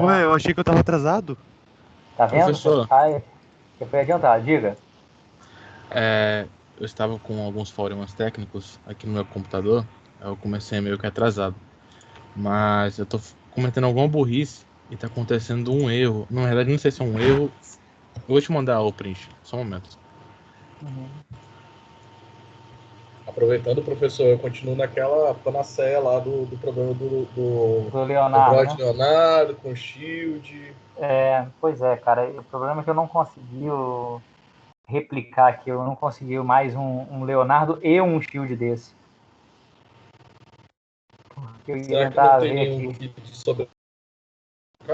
Ué, eu achei que eu tava atrasado. Tá vendo? Professor, Eu fui adiantado. Diga. eu estava com alguns problemas técnicos aqui no meu computador. Eu comecei meio que atrasado. Mas eu tô cometendo alguma burrice e tá acontecendo um erro. Na verdade, não sei se é um erro. Eu vou te mandar o print, só um momento. Uhum. Aproveitando, professor, eu continuo naquela panaceia lá do problema do Do Leonardo, Android né? Leonardo com Shield. Pois é, cara. O problema é que eu não consegui replicar aqui. Eu não consegui mais um Leonardo e um Shield desse. Porque eu ia Será que não tentar tem ver nenhum aqui. kit sobre.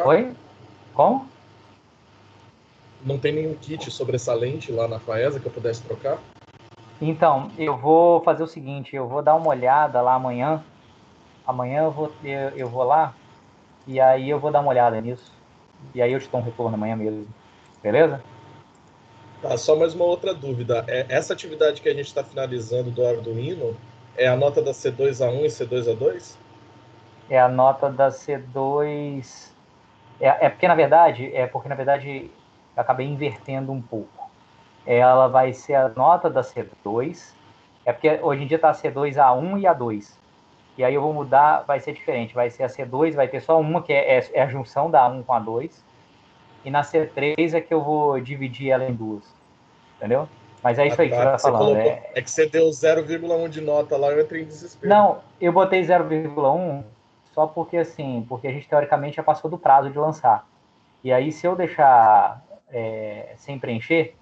Oi? Como? Não tem nenhum kit sobressalente lá na Faesa que eu pudesse trocar? Então, eu vou fazer o seguinte. Eu vou dar uma olhada lá amanhã. Amanhã eu vou lá. E aí eu vou dar uma olhada nisso. E aí eu te dou um retorno amanhã mesmo. Beleza? Tá, só mais uma outra dúvida. Essa atividade que a gente está finalizando do Arduino é a nota da C2A1 e C2A2? É a nota da C2. É porque na verdade eu acabei invertendo um pouco. Ela vai ser a nota da C2. É porque hoje em dia está a C2A1 e A2. E aí eu vou mudar, vai ser diferente. Vai ser a C2, vai ter só uma, que é a junção da A1 com a 2. E na C3 é que eu vou dividir ela em duas. Entendeu? Mas é Ah, isso aí que você tá. vai Você falando. colocou. É que você deu 0,1 de nota lá, eu entrei em desespero. Não, eu botei 0,1 só porque assim, porque a gente teoricamente já passou do prazo de lançar. E aí, se eu deixar sem preencher,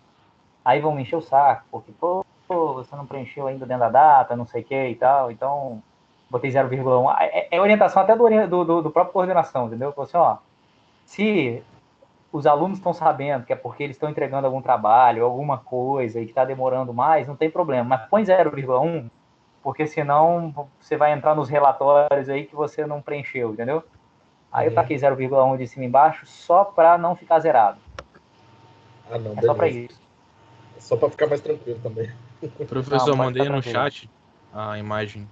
aí vão me encher o saco, porque, pô, você não preencheu ainda dentro da data, não sei o que e tal. Então, botei 0,1. É orientação até do próprio coordenação, entendeu? Falou assim, ó, se os alunos estão sabendo que é porque eles estão entregando algum trabalho, alguma coisa e que está demorando mais, não tem problema. Mas põe 0,1, porque senão você vai entrar nos relatórios aí que você não preencheu, entendeu? Aí eu Uhum. taquei 0,1 de cima e embaixo só para não ficar zerado. Ah, não, É só para beleza. isso. Só para ficar mais tranquilo também. Não, Professor, pode ficar mandei no tranquilo. chat a imagem.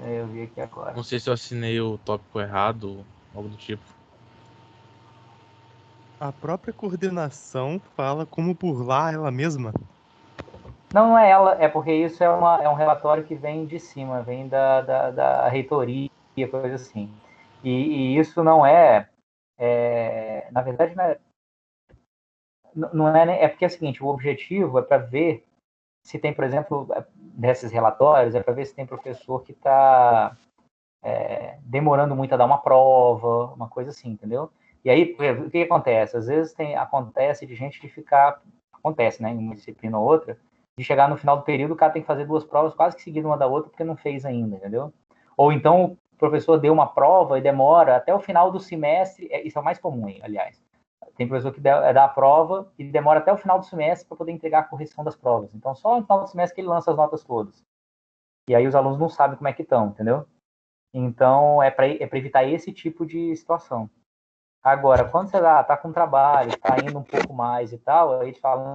Eu vi aqui Não agora. sei se eu assinei o tópico errado, algo do tipo. A própria coordenação fala como burlar ela mesma. Não, não é ela, é porque isso é um relatório que vem de cima, vem da reitoria, coisa assim. E isso não na verdade, não é, é porque é o seguinte, o objetivo é para ver se tem, por exemplo, desses relatórios, é para ver se tem professor que está demorando muito a dar uma prova, uma coisa assim, entendeu? E aí, o que acontece? Às vezes acontece de gente de ficar, acontece, né, em uma disciplina ou outra, de chegar no final do período, o cara tem que fazer duas provas quase que seguidas uma da outra, porque não fez ainda, entendeu? Ou então o professor deu uma prova e demora até o final do semestre, isso é o mais comum, aliás. Tem professor que dá a prova e demora até o final do semestre para poder entregar a correção das provas. Então, só no final do semestre que ele lança as notas todas. E aí os alunos não sabem como é que estão, entendeu? Então, é para evitar esse tipo de situação. Agora, quando você está com trabalho, está indo um pouco mais e tal, aí eles falam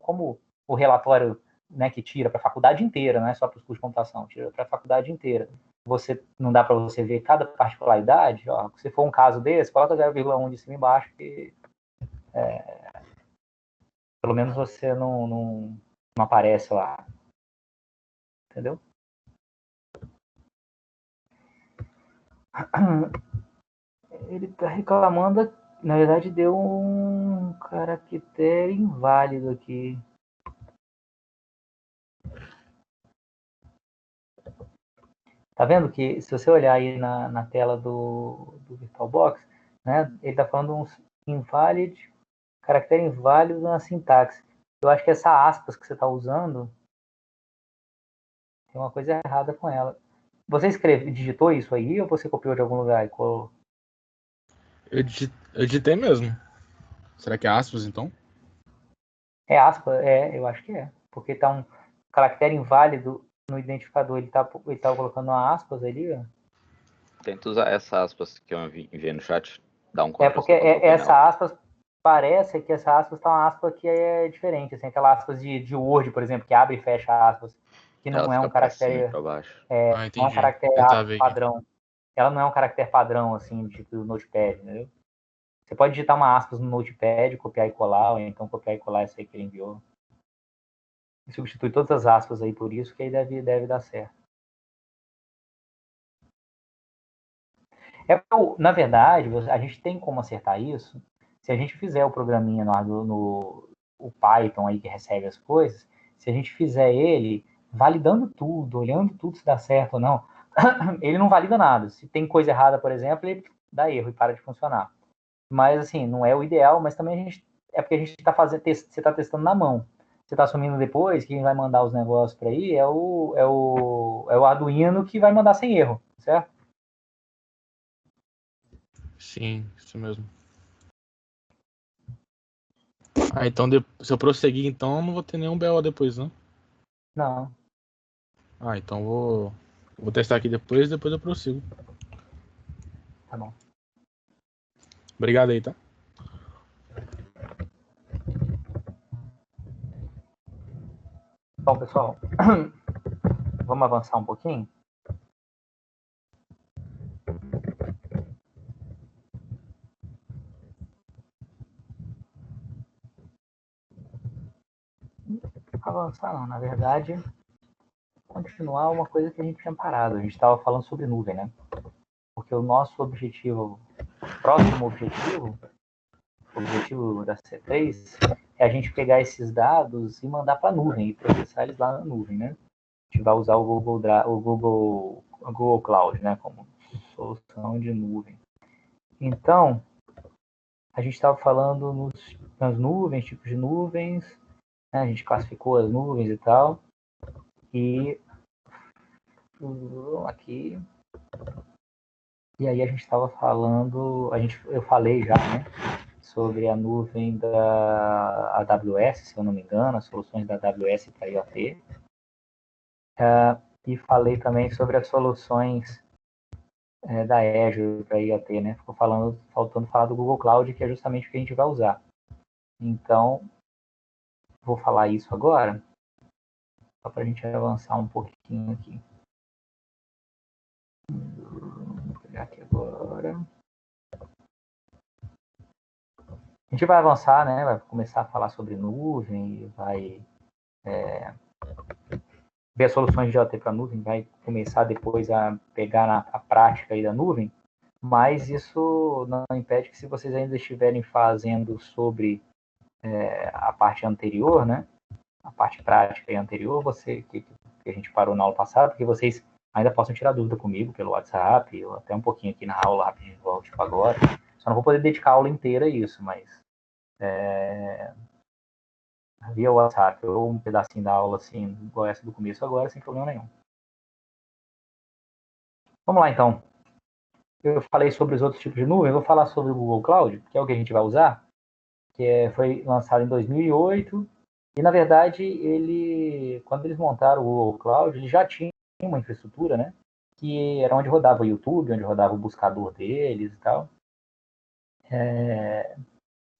como o relatório, né, que tira para a faculdade inteira, não é só para os cursos de computação, tira para a faculdade inteira. Você não dá para você ver cada particularidade, ó, se for um caso desse, coloca 0,1 de cima e embaixo, que pelo menos você não aparece lá, entendeu? Ele está reclamando, na verdade deu um caractere inválido aqui. Tá vendo que se você olhar aí na tela do VirtualBox, né, ele está falando um invalid, caractere inválido na sintaxe. Eu acho que essa aspas que você está usando tem uma coisa errada com ela. Você digitou isso aí ou você copiou de algum lugar e colou? Eu digitei mesmo. Será que é aspas, então? É aspa? Eu acho que é. Porque tá um caractere inválido no identificador. Ele tá colocando uma aspas ali, ó. Tenta usar essa aspas que eu enviei no chat. Dá um É Ctrl porque C, Ctrl V nela. essa aspas parece que essa aspas tá uma aspa que é diferente, assim, aquela aspas de Word, por exemplo, que abre e fecha aspas, que Ela não é fica um pra cima e caractere, pra baixo. Ah, não é um entendi. caractere Vou tentar ver aqui. padrão. Ela não é um caractere padrão, assim, tipo do Notepad, entendeu? Você pode digitar uma aspas no Notepad, copiar e colar, ou então copiar e colar essa aí que ele enviou. E substitui todas as aspas aí por isso, que aí deve dar certo. Na verdade, a gente tem como acertar isso se a gente fizer o programinha o Python aí que recebe as coisas, se a gente fizer ele validando tudo, olhando tudo se dá certo ou não, ele não valida nada. Se tem coisa errada, por exemplo, ele dá erro e para de funcionar. Mas, assim, não é o ideal, mas também é porque a gente está fazendo, você está testando na mão. Você está assumindo depois, quem vai mandar os negócios para aí é o Arduino que vai mandar sem erro, certo? Sim, isso mesmo. Então se eu prosseguir, então, eu não vou ter nenhum BO depois, não? Não. Então vou testar aqui depois eu prossigo. Tá bom. Obrigado aí, tá? Bom, pessoal, vamos avançar um pouquinho? Avançar não, na verdade, continuar uma coisa que a gente tinha parado. A gente estava falando sobre nuvem, né? Porque o nosso próximo objetivo da C3 é a gente pegar esses dados e mandar para a nuvem e processar eles lá na nuvem, né? A gente vai usar o Google Cloud, né, como solução de nuvem. Então, a gente estava falando nas nuvens, tipos de nuvens, né, a gente classificou as nuvens e tal, e aqui, e aí a gente estava falando, eu falei já, né, sobre a nuvem da AWS, se eu não me engano, as soluções da AWS para IoT. E falei também sobre as soluções da Azure para IoT, né? Ficou faltando falar do Google Cloud, que é justamente o que a gente vai usar. Então, vou falar isso agora, só para a gente avançar um pouquinho aqui. Vou pegar aqui agora. A gente vai avançar, né? Vai começar a falar sobre nuvem, vai ver as soluções de IoT para nuvem, vai começar depois a pegar a prática aí da nuvem, mas isso não impede que, se vocês ainda estiverem fazendo sobre a parte anterior, né? A parte prática e anterior, que a gente parou na aula passada, porque vocês ainda possam tirar dúvida comigo pelo WhatsApp, ou até um pouquinho aqui na aula, rapidinho, tipo agora. Só não vou poder dedicar a aula inteira a isso, mas via WhatsApp, ou um pedacinho da aula, assim, igual essa do começo agora, sem problema nenhum. Vamos lá, então. Eu falei sobre os outros tipos de nuvem, eu vou falar sobre o Google Cloud, que é o que a gente vai usar, foi lançado em 2008, e, na verdade, quando eles montaram o Google Cloud, eles já tinham uma infraestrutura, né? Que era onde rodava o YouTube, onde rodava o buscador deles e tal.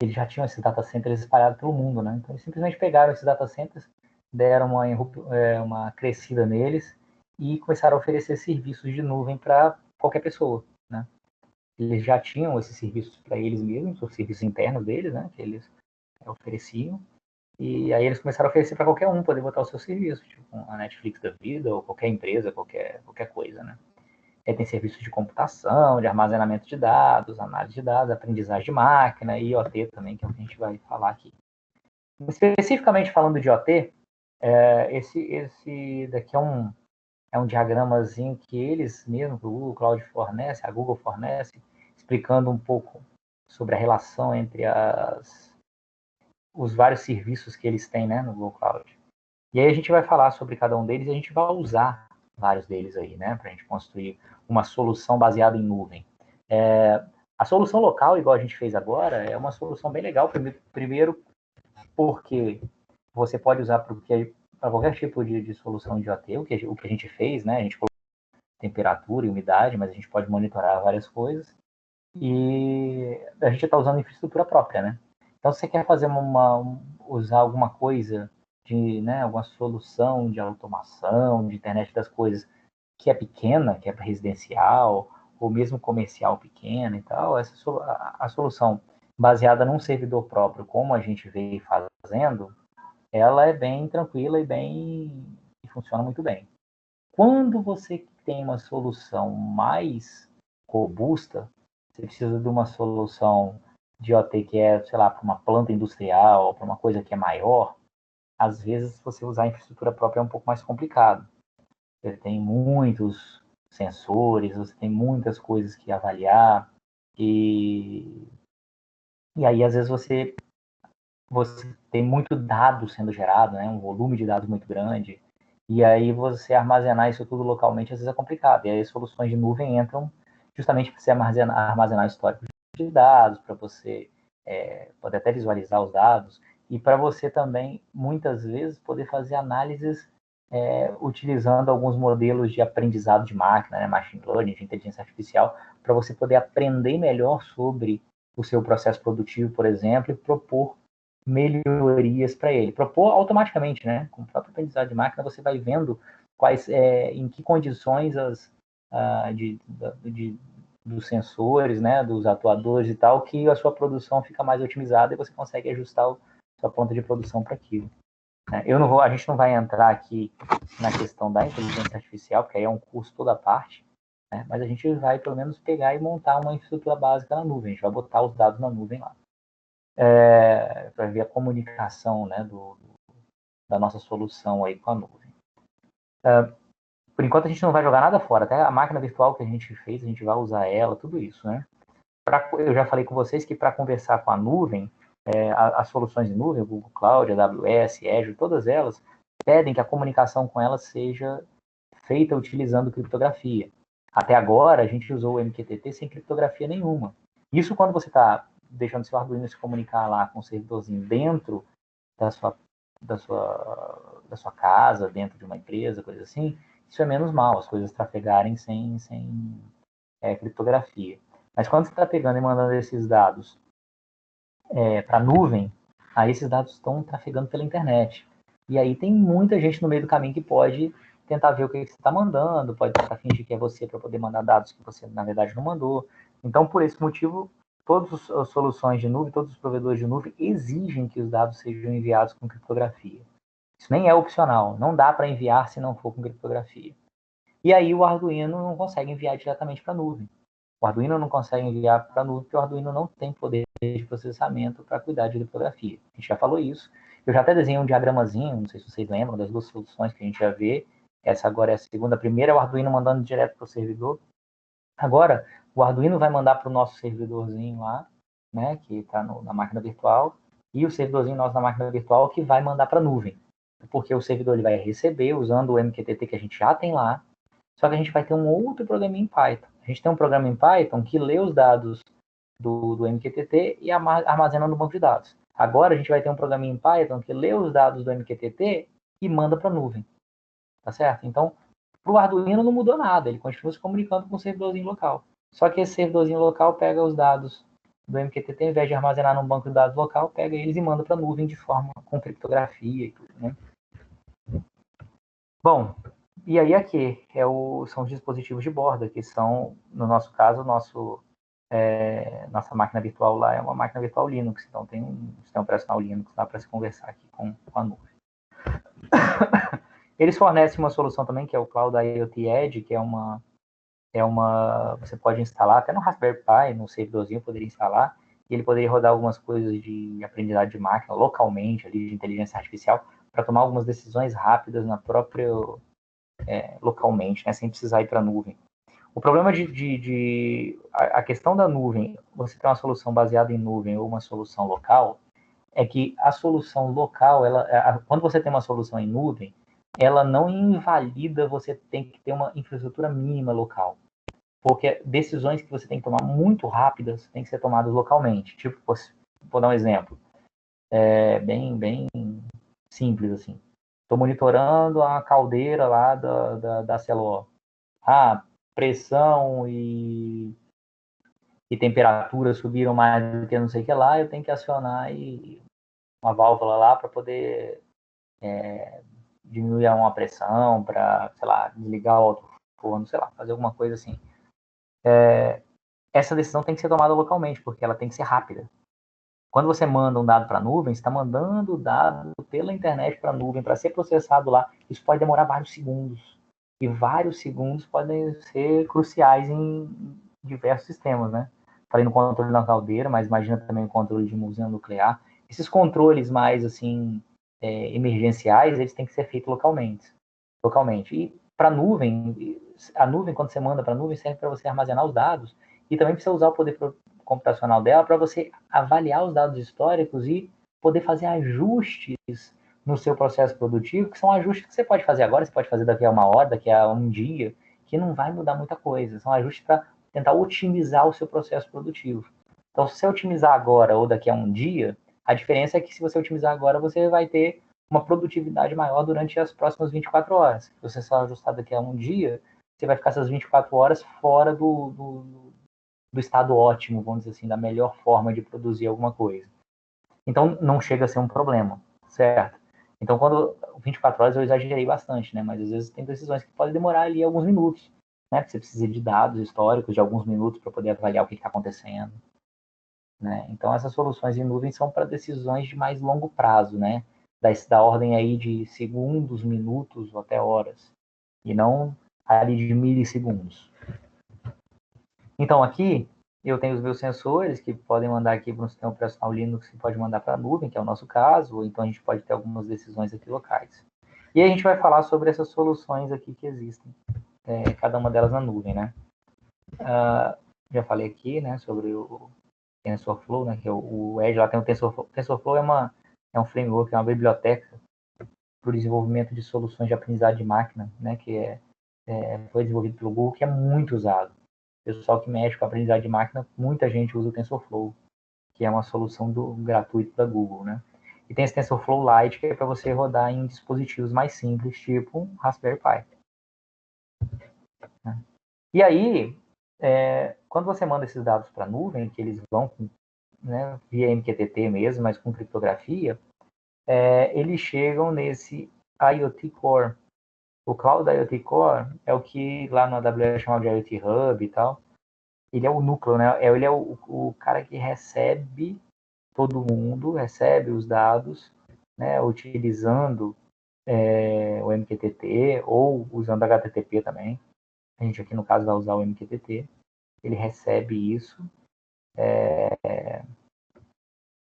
Eles já tinham esses data centers espalhados pelo mundo, né? Então, eles simplesmente pegaram esses data centers, deram uma crescida neles e começaram a oferecer serviços de nuvem para qualquer pessoa, né? Eles já tinham esses serviços para eles mesmos, os serviços internos deles, né? Que eles ofereciam. E aí eles começaram a oferecer para qualquer um poder botar o seu serviço, tipo a Netflix da vida, ou qualquer empresa, qualquer coisa, né? Aí tem serviços de computação, de armazenamento de dados, análise de dados, aprendizagem de máquina e IoT também, que é o que a gente vai falar aqui. Especificamente falando de IoT, esse daqui é um diagramazinho que eles mesmos, o Google Cloud fornece, a Google fornece, explicando um pouco sobre a relação entre os vários serviços que eles têm, né, no Google Cloud. E aí a gente vai falar sobre cada um deles e a gente vai usar vários deles aí, né, para a gente construir uma solução baseada em nuvem. A solução local, igual a gente fez agora, é uma solução bem legal, primeiro porque você pode usar para qualquer tipo de solução de IoT, o que a gente fez, né, a gente colocou temperatura e umidade, mas a gente pode monitorar várias coisas, e a gente está usando infraestrutura própria, né. Então, se você quer fazer usar alguma coisa né, alguma solução de automação, de internet das coisas que é pequena, que é residencial, ou mesmo comercial pequena e tal, a solução baseada num servidor próprio, como a gente veio fazendo, ela é bem tranquila e funciona muito bem. Quando você tem uma solução mais robusta, você precisa de uma solução de OT que é, sei lá, para uma planta industrial, para uma coisa que é maior, às vezes você usar a infraestrutura própria é um pouco mais complicado. Você tem muitos sensores, você tem muitas coisas que avaliar, e aí às vezes você tem muito dado sendo gerado, né? Um volume de dados muito grande, e aí você armazenar isso tudo localmente às vezes é complicado, e aí as soluções de nuvem entram justamente para você armazenar histórico de dados, para você poder até visualizar os dados, e para você também, muitas vezes, poder fazer análises utilizando alguns modelos de aprendizado de máquina, né? Machine Learning, de inteligência artificial, para você poder aprender melhor sobre o seu processo produtivo, por exemplo, e propor melhorias para ele. Propor automaticamente, né? Com o próprio aprendizado de máquina, você vai vendo em que condições dos sensores, né? Dos atuadores e tal, que a sua produção fica mais otimizada e você consegue ajustar a sua ponta de produção para aquilo. A gente não vai entrar aqui na questão da inteligência artificial, porque aí é um curso toda a parte, né? Mas a gente vai pelo menos pegar e montar uma infraestrutura básica na nuvem. A gente vai botar os dados na nuvem lá. Para ver a comunicação, né, da nossa solução aí com a nuvem. Por enquanto a gente não vai jogar nada fora, até a máquina virtual que a gente fez, a gente vai usar ela, tudo isso, né? Eu já falei com vocês que para conversar com a nuvem, as soluções de nuvem, Google Cloud, AWS, Azure, todas elas pedem que a comunicação com elas seja feita utilizando criptografia. Até agora a gente usou o MQTT sem criptografia nenhuma. Isso quando você está deixando seu Arduino se comunicar lá com o servidorzinho dentro da sua casa, dentro de uma empresa, coisa assim, isso é menos mal, as coisas trafegarem sem criptografia. Mas quando você está pegando e mandando esses dados para a nuvem, aí esses dados estão trafegando pela internet. E aí tem muita gente no meio do caminho que pode tentar ver o que você está mandando, pode tentar fingir que é você para poder mandar dados que você, na verdade, não mandou. Então, por esse motivo, todas as soluções de nuvem, todos os provedores de nuvem exigem que os dados sejam enviados com criptografia. Isso nem é opcional, não dá para enviar se não for com criptografia. E aí o Arduino não consegue enviar diretamente para a nuvem. O Arduino não consegue enviar para a nuvem porque o Arduino não tem poder de processamento para cuidar de criptografia. A gente já falou isso. Eu já até desenhei um diagramazinho, não sei se vocês lembram das duas soluções que a gente já vê. Essa agora é a segunda. A primeira é o Arduino mandando direto para o servidor. Agora, o Arduino vai mandar para o nosso servidorzinho lá, né, que está na máquina virtual, e o servidorzinho nosso na máquina virtual que vai mandar para a nuvem. Porque o servidor ele vai receber usando o MQTT que a gente já tem lá, só que a gente vai ter um outro programa em Python. A gente tem um programa em Python que lê os dados do MQTT e armazena no banco de dados. Agora a gente vai ter um programa em Python que lê os dados do MQTT e manda para a nuvem. Tá certo? Então, para o Arduino não mudou nada, ele continua se comunicando com o servidorzinho local. Só que esse servidorzinho local pega os dados do MQTT, ao invés de armazenar num banco de dados local, pega eles e manda para a nuvem de forma com criptografia e tudo, né? Bom, e aí aqui são os dispositivos de borda, que são, no nosso caso, nossa máquina virtual lá é uma máquina virtual Linux, então tem um sistema operacional Linux lá para se conversar aqui com a nuvem. Eles fornecem uma solução também, que é o Cloud IoT Edge, que você pode instalar até no Raspberry Pi, no servidorzinho, poderia instalar, e ele poderia rodar algumas coisas de aprendizado de máquina localmente, ali, de inteligência artificial, para tomar algumas decisões rápidas na própria localmente, né, sem precisar ir para a nuvem. O problema a questão da nuvem, você tem uma solução baseada em nuvem ou uma solução local, é que a solução local, quando você tem uma solução em nuvem, ela não invalida você tem que ter uma infraestrutura mínima local. Porque decisões que você tem que tomar muito rápidas têm que ser tomadas localmente. Tipo, vou dar um exemplo. Bem simples, assim. Estou monitorando a caldeira lá da CLO. Pressão e temperatura subiram mais do que não sei o que lá, eu tenho que acionar uma válvula lá para poder diminuir uma pressão, para, sei lá, desligar o alto-forno, sei lá, fazer alguma coisa assim. Essa decisão tem que ser tomada localmente, porque ela tem que ser rápida. Quando você manda um dado para a nuvem, você está mandando o dado pela internet para a nuvem, para ser processado lá. Isso pode demorar vários segundos. E vários segundos podem ser cruciais em diversos sistemas, né? Falei no controle na caldeira, mas imagina também o controle de uma usina nuclear. Esses controles mais, assim, emergenciais, eles têm que ser feitos localmente. E para a nuvem, quando você manda para a nuvem, serve para você armazenar os dados e também precisa usar o poder computacional dela para você avaliar os dados históricos e poder fazer ajustes no seu processo produtivo, que são ajustes que você pode fazer agora, você pode fazer daqui a uma hora, daqui a um dia, que não vai mudar muita coisa. São ajustes para tentar otimizar o seu processo produtivo. Então, se você otimizar agora ou daqui a um dia, a diferença é que se você otimizar agora, você vai ter uma produtividade maior durante as próximas 24 horas. Se você só ajustar daqui a um dia, você vai ficar essas 24 horas fora do estado ótimo, vamos dizer assim, da melhor forma de produzir alguma coisa. Então, não chega a ser um problema, certo? Então, quando 24 horas eu exagerei bastante, né? Mas às vezes tem decisões que podem demorar ali alguns minutos, né? Você precisa de dados históricos de alguns minutos para poder avaliar o que está acontecendo, né? Então, essas soluções em nuvem são para decisões de mais longo prazo, né? Da ordem aí de segundos, minutos ou até horas, e não ali de milissegundos. Então, aqui eu tenho os meus sensores que podem mandar aqui para um sistema operacional Linux, que pode mandar para a nuvem, que é o nosso caso, ou então a gente pode ter algumas decisões aqui locais. E aí a gente vai falar sobre essas soluções aqui que existem, cada uma delas na nuvem, né? Já falei aqui, né, sobre o TensorFlow, né, que é o Edge, lá tem o TensorFlow. O TensorFlow é um framework, é uma biblioteca para o desenvolvimento de soluções de aprendizado de máquina, né, que foi desenvolvido pelo Google, que é muito usado. O pessoal que mexe com a aprendizagem de máquina, muita gente usa o TensorFlow, que é uma solução gratuita da Google, né? E tem esse TensorFlow Lite, que é para você rodar em dispositivos mais simples, tipo um Raspberry Pi. Né? E aí, quando você manda esses dados para a nuvem, que eles vão via MQTT mesmo, mas com criptografia, eles chegam nesse IoT Core. O Cloud IoT Core é o que lá no AWS chama de IoT Hub e tal. Ele é o núcleo, né? Ele é o cara que recebe todo mundo, recebe os dados, né? Utilizando o MQTT ou usando HTTP também. A gente aqui no caso vai usar o MQTT. Ele recebe isso.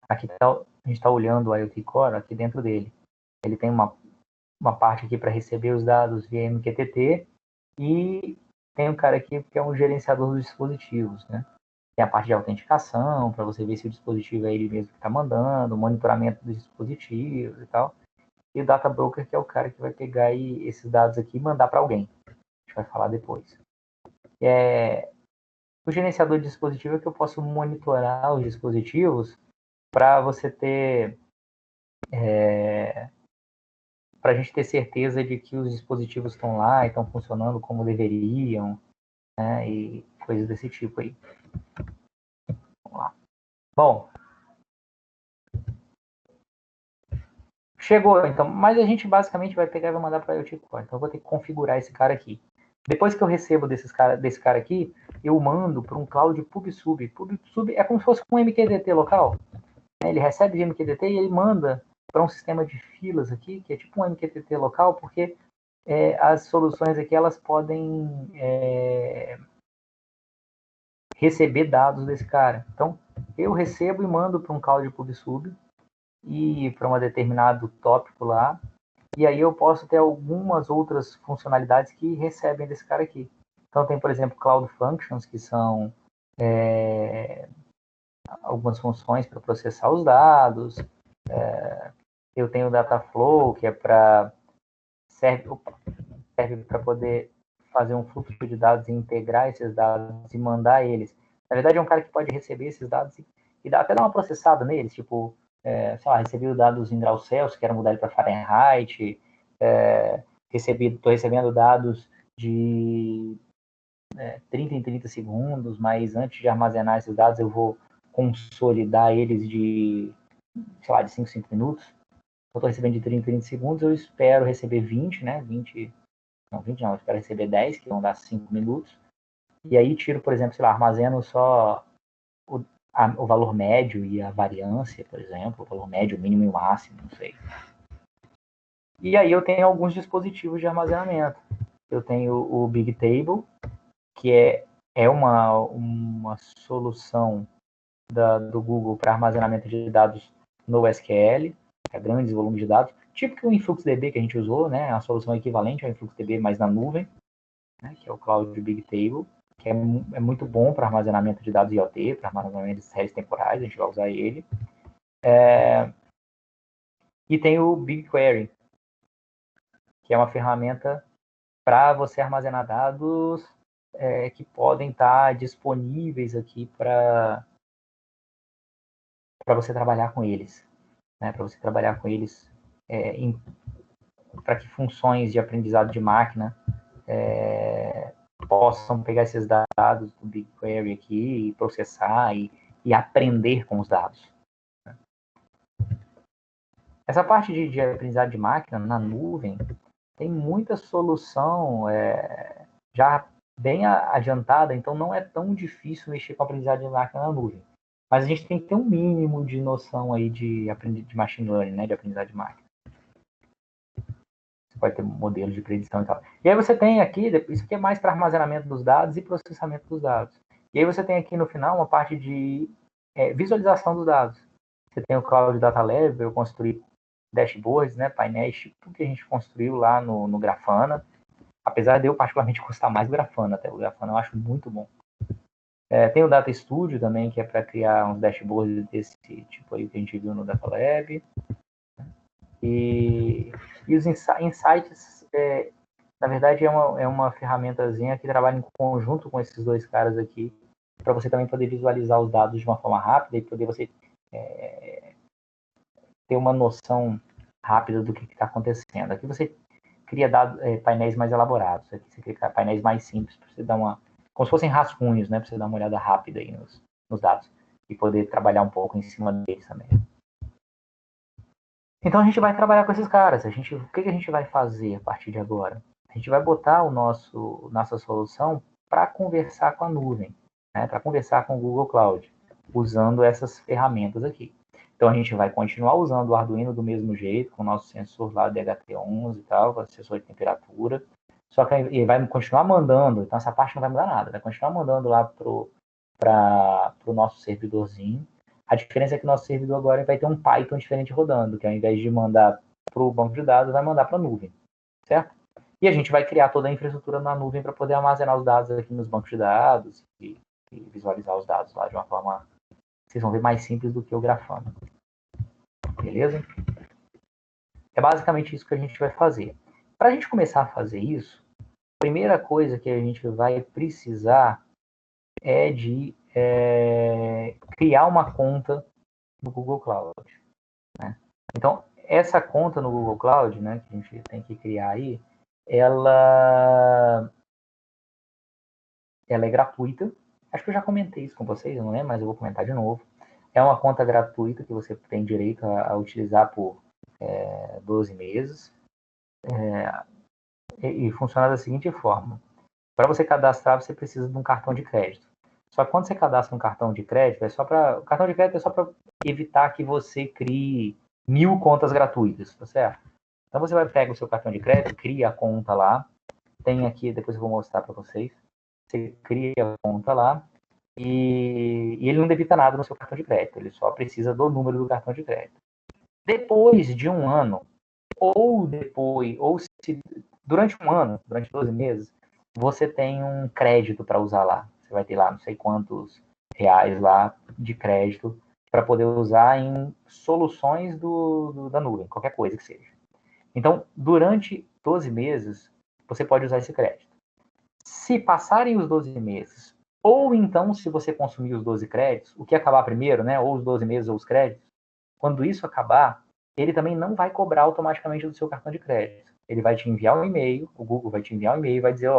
Aqui a gente está olhando o IoT Core aqui dentro dele. Ele tem uma parte aqui para receber os dados via MQTT e tem um cara aqui que é um gerenciador dos dispositivos, né? Tem a parte de autenticação, para você ver se o dispositivo é ele mesmo que está mandando, monitoramento dos dispositivos e tal. E o Data Broker, que é o cara que vai pegar esses dados aqui e mandar para alguém. A gente vai falar depois. O gerenciador de dispositivo é que eu posso monitorar os dispositivos para você ter... para a gente ter certeza de que os dispositivos estão lá e estão funcionando como deveriam, né? E coisas desse tipo aí. Vamos lá. Bom, chegou, então, mas a gente basicamente vai pegar e vai mandar para o IoT Core. Então eu vou ter que configurar esse cara aqui. Depois que eu recebo desse cara aqui, eu mando para um cloud PubSub. PubSub é como se fosse um MQTT local. Ele recebe de MQTT e ele manda para um sistema de filas aqui, que é tipo um MQTT local, porque as soluções aqui elas podem receber dados desse cara. Então, eu recebo e mando para um cloud PubSub e para um determinado tópico lá, e aí eu posso ter algumas outras funcionalidades que recebem desse cara aqui. Então tem, por exemplo, Cloud Functions, que são algumas funções para processar os dados. Eu tenho o Dataflow, que serve para poder fazer um fluxo de dados e integrar esses dados e mandar eles. Na verdade, é um cara que pode receber esses dados e até dar uma processada neles, tipo, sei lá, recebi os dados em graus Celsius, quero mudar ele para Fahrenheit, estou recebendo dados de 30 em 30 segundos, mas antes de armazenar esses dados, eu vou consolidar eles de 5 em 5 minutos. Eu estou recebendo de 30 em 30 segundos, eu espero receber 20, né? 20 não, eu espero receber 10, que vão dar 5 minutos. E aí tiro, por exemplo, sei lá, armazeno só o valor médio e a variância, por exemplo, o valor médio, o mínimo e o máximo, não sei. E aí eu tenho alguns dispositivos de armazenamento. Eu tenho o Bigtable, que é uma solução do Google para armazenamento de dados no SQL, que é grandes volumes de dados, tipo que o InfluxDB que a gente usou, né, a solução equivalente ao InfluxDB, mas na nuvem, né, que é o Cloud Bigtable, que é muito bom para armazenamento de dados IoT, para armazenamento de séries temporais, a gente vai usar ele. E tem o BigQuery, que é uma ferramenta para você armazenar dados que podem estar disponíveis aqui para você trabalhar com eles, né? Para você trabalhar com eles para que funções de aprendizado de máquina possam pegar esses dados do BigQuery aqui e processar e aprender com os dados. Essa parte de aprendizado de máquina na nuvem tem muita solução já bem adiantada, então não é tão difícil mexer com a aprendizagem de máquina na nuvem. Mas a gente tem que ter um mínimo de noção aí de machine learning, né, de aprendizagem de máquina. Você pode ter modelos de predição e tal. E aí você tem aqui, isso aqui é mais para armazenamento dos dados e processamento dos dados. E aí você tem aqui no final uma parte de visualização dos dados. Você tem o Cloud Data Lab, eu construí dashboards, né, painéis, tipo que a gente construiu lá no Grafana. Apesar de eu particularmente gostar mais do Grafana, até o Grafana eu acho muito bom. Tem o Data Studio também, que é para criar uns dashboards desse tipo aí que a gente viu no Data Lab. E os insights, na verdade, é uma ferramentazinha que trabalha em conjunto com esses dois caras aqui, para você também poder visualizar os dados de uma forma rápida e poder você ter uma noção rápida do que está acontecendo. Aqui você cria painéis mais elaborados, aqui você cria painéis mais simples, para você dar como se fossem rascunhos, né, para você dar uma olhada rápida aí nos dados e poder trabalhar um pouco em cima deles também. Então a gente vai trabalhar com esses caras. O que a gente vai fazer a partir de agora? A gente vai botar nossa solução para conversar com a nuvem, né, para conversar com o Google Cloud, usando essas ferramentas aqui. Então a gente vai continuar usando o Arduino do mesmo jeito, com o nosso sensor lá DHT11 e tal, sensor de temperatura. Só que ele vai continuar mandando, então essa parte não vai mudar nada, vai continuar mandando lá para o nosso servidorzinho. A diferença é que o nosso servidor agora vai ter um Python diferente rodando, que ao invés de mandar para o banco de dados, vai mandar para a nuvem, certo? E a gente vai criar toda a infraestrutura na nuvem para poder armazenar os dados aqui nos bancos de dados e visualizar os dados lá de uma forma, vocês vão ver, mais simples do que o Grafana. Beleza? É basicamente isso que a gente vai fazer. Para a gente começar a fazer isso, a primeira coisa que a gente vai precisar é de criar uma conta no Google Cloud, né? Então, essa conta no Google Cloud, né, que a gente tem que criar aí, ela é gratuita. Acho que eu já comentei isso com vocês, não é? Mas eu vou comentar de novo. É uma conta gratuita que você tem direito a utilizar por 12 meses. E funciona da seguinte forma. Para você cadastrar, você precisa de um cartão de crédito. Só que quando você cadastra um cartão de crédito, o cartão de crédito é só para evitar que você crie 1000 contas gratuitas, tá certo? Então você vai pegar o seu cartão de crédito, cria a conta lá. Tem aqui, depois eu vou mostrar para vocês. Você cria a conta lá e ele não debita nada no seu cartão de crédito. Ele só precisa do número do cartão de crédito. Depois de um ano, ou se durante um ano, durante 12 meses, você tem um crédito para usar lá. Você vai ter lá não sei quantos reais lá de crédito para poder usar em soluções da nuvem, qualquer coisa que seja. Então, durante 12 meses, você pode usar esse crédito. Se passarem os 12 meses, ou então se você consumir os 12 créditos, o que acabar primeiro, né, ou os 12 meses ou os créditos, quando isso acabar, ele também não vai cobrar automaticamente do seu cartão de crédito. Ele vai te enviar um e-mail, o Google vai te enviar um e-mail e vai dizer,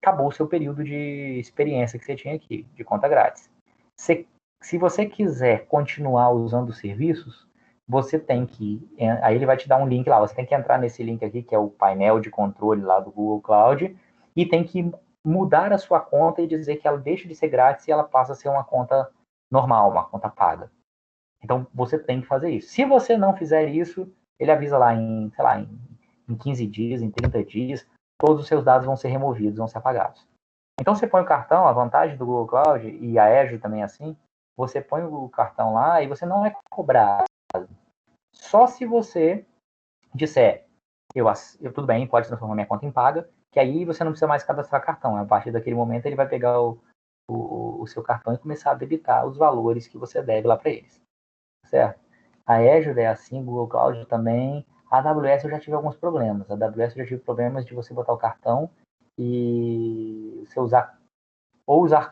acabou o seu período de experiência que você tinha aqui, de conta grátis. Se você quiser continuar usando os serviços, você tem que... Aí ele vai te dar um link lá, você tem que entrar nesse link aqui, que é o painel de controle lá do Google Cloud, e tem que mudar a sua conta e dizer que ela deixa de ser grátis e ela passa a ser uma conta normal, uma conta paga. Então, você tem que fazer isso. Se você não fizer isso, ele avisa lá em, sei lá, em 15 dias, em 30 dias, todos os seus dados vão ser removidos, vão ser apagados. Então, você põe o cartão, a vantagem do Google Cloud, e a Azure também é assim, você põe o cartão lá e você não é cobrado. Só se você disser, tudo bem, pode transformar minha conta em paga, que aí você não precisa mais cadastrar cartão. A partir daquele momento, ele vai pegar o seu cartão e começar a debitar os valores que você deve lá para eles. Certo? A Azure é assim, Google Cloud também. A AWS eu já tive alguns problemas. A AWS eu já tive problemas de você botar o cartão e você usar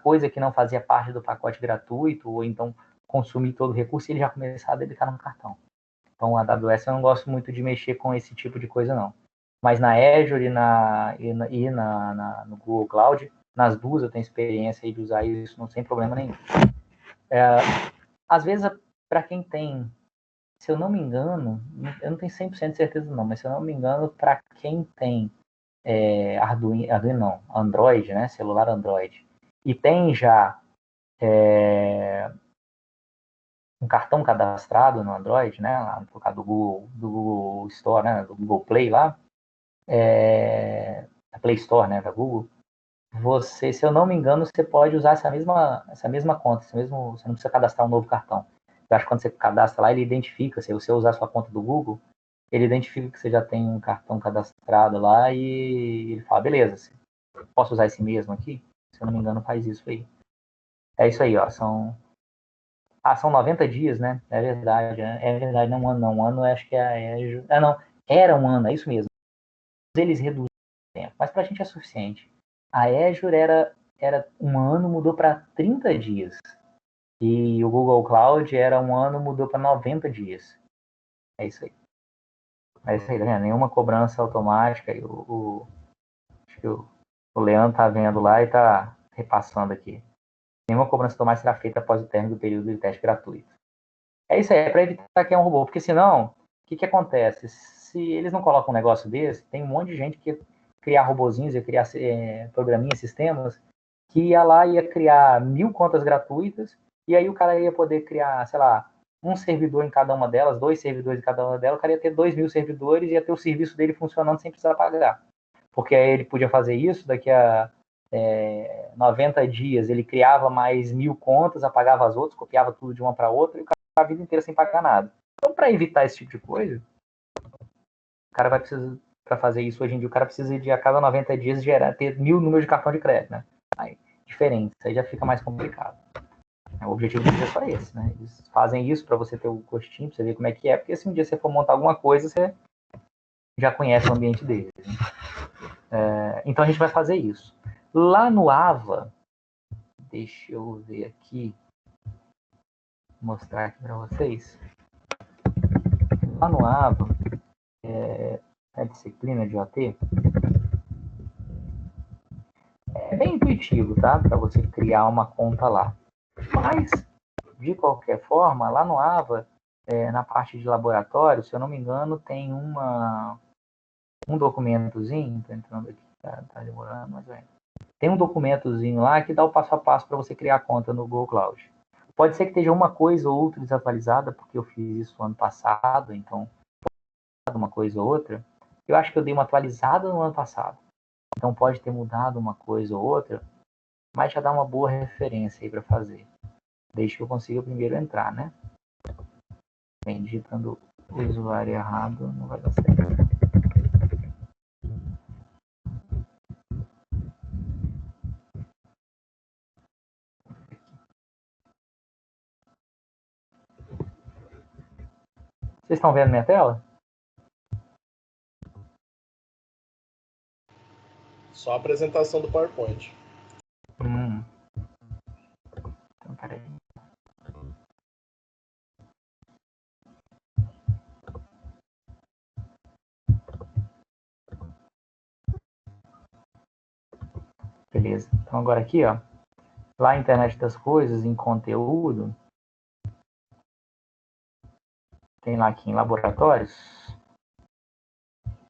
coisa que não fazia parte do pacote gratuito, ou então consumir todo o recurso e ele já começar a debitar no cartão. Então, a AWS eu não gosto muito de mexer com esse tipo de coisa, não. Mas na Azure no Google Cloud, nas duas eu tenho experiência de usar isso não sem problema nenhum. Às vezes, para quem tem, se eu não me engano, eu não tenho 100% de certeza não, mas se eu não me engano, para quem tem Arduino não, Android, né, celular Android, e tem já um cartão cadastrado no Android, né, lá no caso do Google Store, né, do Google Play lá, a Play Store, né, da Google, você, se eu não me engano, você pode usar essa mesma conta, você não precisa cadastrar um novo cartão. Eu acho que quando você cadastra lá, ele identifica, se você usar a sua conta do Google, ele identifica que você já tem um cartão cadastrado lá e ele fala, beleza, posso usar esse mesmo aqui? Se eu não me engano, faz isso aí. É isso aí, ó, são 90 dias, né? É verdade, não um ano não. Um ano acho que não, era um ano, é isso mesmo. Eles reduziram o tempo, mas pra gente é suficiente. A Azure era um ano, mudou para 30 dias. E o Google Cloud era um ano, mudou para 90 dias. É isso aí. É isso aí, tá vendo? Nenhuma cobrança automática. E acho que o Leandro tá vendo lá e tá repassando aqui. Nenhuma cobrança automática será feita após o término do período de teste gratuito. É isso aí, é para evitar que é um robô. Porque senão, o que acontece? Se eles não colocam um negócio desse, tem um monte de gente que ia criar robozinhos, ia criar programinhas, sistemas, que ia lá e ia criar 1000 contas gratuitas, e aí o cara ia poder criar, sei lá, um servidor em cada uma delas, 2 servidores em cada uma delas, o cara ia ter 2000 servidores e ia ter o serviço dele funcionando sem precisar pagar. Porque aí ele podia fazer isso, daqui a 90 dias ele criava mais 1000 contas, apagava as outras, copiava tudo de uma para outra, e o cara a vida inteira sem pagar nada. Então, para evitar esse tipo de coisa, o cara vai precisar, para fazer isso hoje em dia, o cara precisa de a cada 90 dias ter 1000 números de cartão de crédito, né? Aí, diferente, aí já fica mais complicado. O objetivo deles é só esse, né? Eles fazem isso para você ter o gostinho, para você ver como é que é, porque se um dia você for montar alguma coisa, você já conhece o ambiente deles. Né? Então a gente vai fazer isso. Lá no AVA, deixa eu ver aqui, mostrar aqui para vocês. Lá no AVA, a disciplina de OT, é bem intuitivo, tá? Para você criar uma conta lá. Mas, de qualquer forma, lá no AVA, na parte de laboratório, se eu não me engano, tem um documentozinho, tô entrando aqui, tá demorando, mas tem um documentozinho lá que dá o passo a passo para você criar a conta no Google Cloud. Pode ser que esteja uma coisa ou outra desatualizada, porque eu fiz isso ano passado, então, uma coisa ou outra. Eu acho que eu dei uma atualizada no ano passado. Então pode ter mudado uma coisa ou outra, mas já dá uma boa referência aí para fazer. Desde que eu consiga primeiro entrar, né? Bem, digitando o usuário errado não vai dar certo. Vocês estão vendo minha tela? Só a apresentação do PowerPoint. Então, peraí. Beleza. Então agora aqui, ó, lá na Internet das Coisas, em conteúdo, tem lá aqui em laboratórios,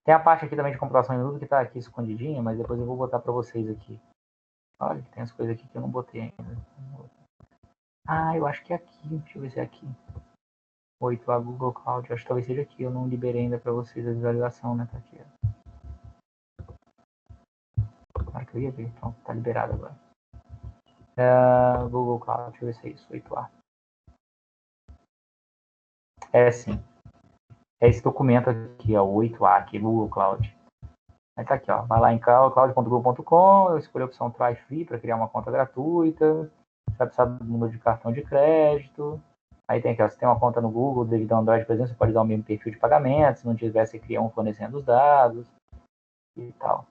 tem a parte aqui também de computação em nuvem que está aqui escondidinha, mas depois eu vou botar para vocês aqui. Olha, tem as coisas aqui que eu não botei ainda. Eu acho que é aqui. Deixa eu ver se é aqui. 8A Google Cloud. Acho que talvez seja aqui. Eu não liberei ainda para vocês a visualização, né? Tá aqui. Claro que eu ia ver. Pronto, tá liberado agora. Google Cloud. Deixa eu ver se é isso. 8A. É sim. É esse documento aqui, ó. O 8A aqui, Google Cloud. Aí tá aqui, ó. Vai lá em cloud.google.com. Eu escolhi a opção Try Free para criar uma conta gratuita. Você vai precisar do número de cartão de crédito. Aí tem aqui, ó, se tem uma conta no Google, devido ao Android, por exemplo, você pode usar o mesmo perfil de pagamento. Se não tiver, você cria um fornecendo os dados e tal.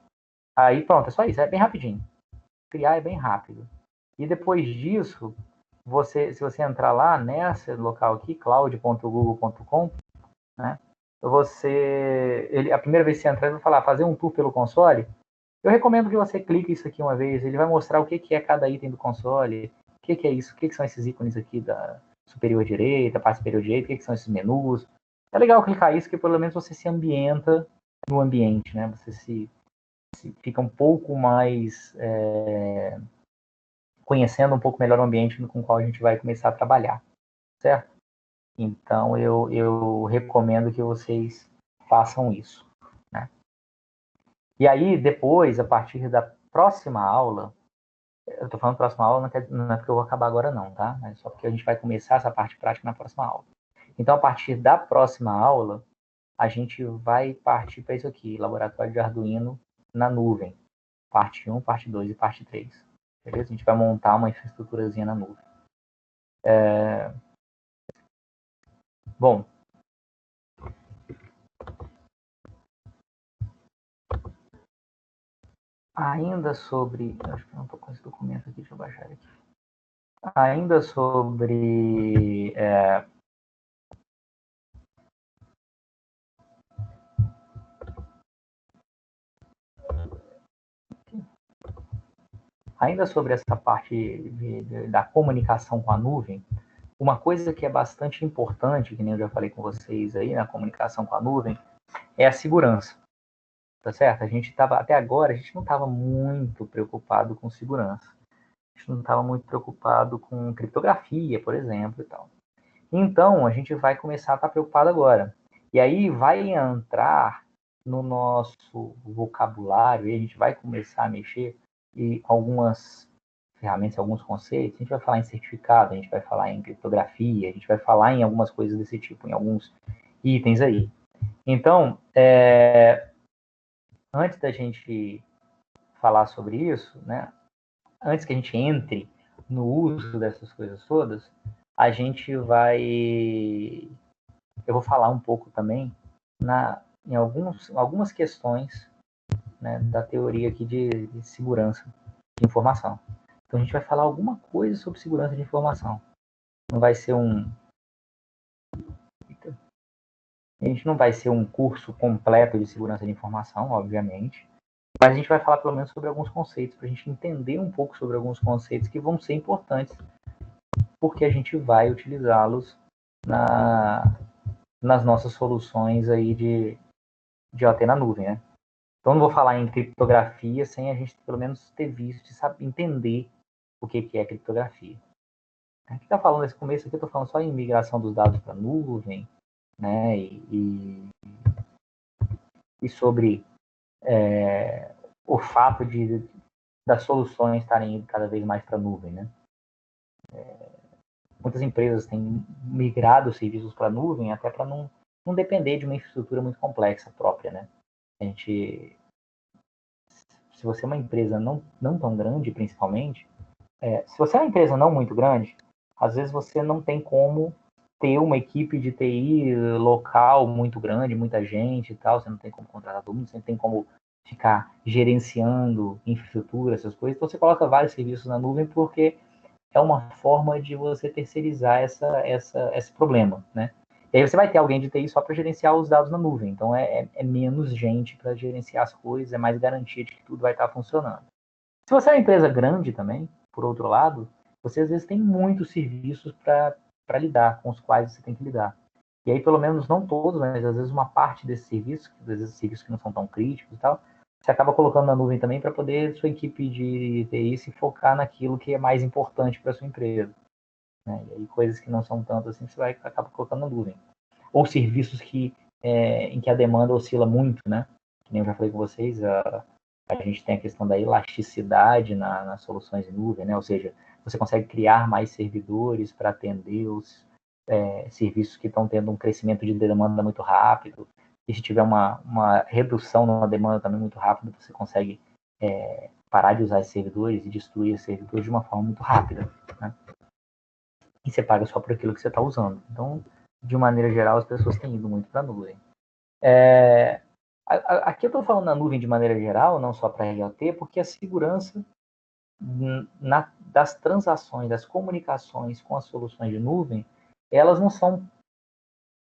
Aí pronto, é só isso. É bem rapidinho. Criar é bem rápido. E depois disso, se você entrar lá nesse local aqui, cloud.google.com, né? A primeira vez que você entrar, ele vai falar, fazer um tour pelo console. Eu recomendo que você clique isso aqui uma vez. Ele vai mostrar o que é cada item do console, o que é isso, o que são esses ícones aqui da superior direita, parte superior direita, o que são esses menus. É legal clicar isso, que pelo menos você se ambienta no ambiente, né? Você se fica um pouco mais conhecendo um pouco melhor o ambiente com o qual a gente vai começar a trabalhar, certo? Então eu recomendo que vocês façam isso, né? E aí depois, a partir da próxima aula, eu estou falando próxima aula, não é porque eu vou acabar agora não, tá? É só porque a gente vai começar essa parte prática na próxima aula. Então, a partir da próxima aula, a gente vai partir para isso aqui, Laboratório de Arduino na nuvem. Parte 1, parte 2 e parte 3. Beleza? A gente vai montar uma infraestruturazinha na nuvem. Bom, ainda sobre... Acho que eu não estou com esse documento aqui, deixa eu baixar aqui. Ainda sobre... Ainda sobre essa parte da comunicação com a nuvem, uma coisa que é bastante importante, que nem eu já falei com vocês aí na comunicação com a nuvem, é a segurança. Tá certo? Até agora, a gente não estava muito preocupado com segurança. A gente não estava muito preocupado com criptografia, por exemplo, e tal. Então, a gente vai começar a estar preocupado agora. E aí vai entrar no nosso vocabulário e a gente vai começar a mexer com algumas ferramentas, alguns conceitos. A gente vai falar em certificado, a gente vai falar em criptografia, a gente vai falar em algumas coisas desse tipo, em alguns itens aí. Então, antes da gente falar sobre isso, né? Antes que a gente entre no uso dessas coisas todas, a gente vai... Eu vou falar um pouco também em algumas questões, né, da teoria aqui de segurança de informação. Então a gente vai falar alguma coisa sobre segurança de informação. Não vai ser a gente não vai ser um curso completo de segurança de informação, obviamente, mas a gente vai falar pelo menos sobre alguns conceitos, para a gente entender um pouco sobre alguns conceitos que vão ser importantes, porque a gente vai utilizá-los nas nossas soluções aí de OT na nuvem, né? Então, não vou falar em criptografia sem a gente, pelo menos, ter visto e saber entender o que é criptografia. A gente está falando nesse começo aqui, eu estou falando só em migração dos dados para a nuvem, né? E sobre o fato das soluções estarem indo cada vez mais para a nuvem, né? Muitas empresas têm migrado os serviços para a nuvem até para não depender de uma infraestrutura muito complexa própria, né? Se você é uma empresa não tão grande, principalmente, se você é uma empresa não muito grande, às vezes você não tem como ter uma equipe de TI local muito grande, muita gente e tal, você não tem como contratar todo mundo, você não tem como ficar gerenciando infraestrutura, essas coisas, então você coloca vários serviços na nuvem porque é uma forma de você terceirizar esse problema, né? E aí você vai ter alguém de TI só para gerenciar os dados na nuvem. Então é menos gente para gerenciar as coisas, é mais garantia de que tudo vai estar funcionando. Se você é uma empresa grande também, por outro lado, você às vezes tem muitos serviços para lidar, com os quais você tem que lidar. E aí, pelo menos, não todos, mas às vezes uma parte desses serviços, às vezes serviços que não são tão críticos e tal, você acaba colocando na nuvem também para poder sua equipe de TI se focar naquilo que é mais importante para sua empresa. né? E aí coisas que não são tanto assim, você vai acabar colocando na nuvem. Ou serviços em que a demanda oscila muito, né? Que nem eu já falei com vocês, a gente tem a questão da elasticidade nas soluções em nuvem, né? Ou seja, você consegue criar mais servidores para atender os serviços que estão tendo um crescimento de demanda muito rápido. E se tiver uma redução na demanda também muito rápida, você consegue parar de usar esses servidores e destruir esses servidores de uma forma muito rápida, né? E você paga só por aquilo que você está usando. Então, de maneira geral, as pessoas têm ido muito para a nuvem. Aqui eu estou falando na nuvem de maneira geral, não só para IoT, porque a segurança das transações, das comunicações com as soluções de nuvem, elas não são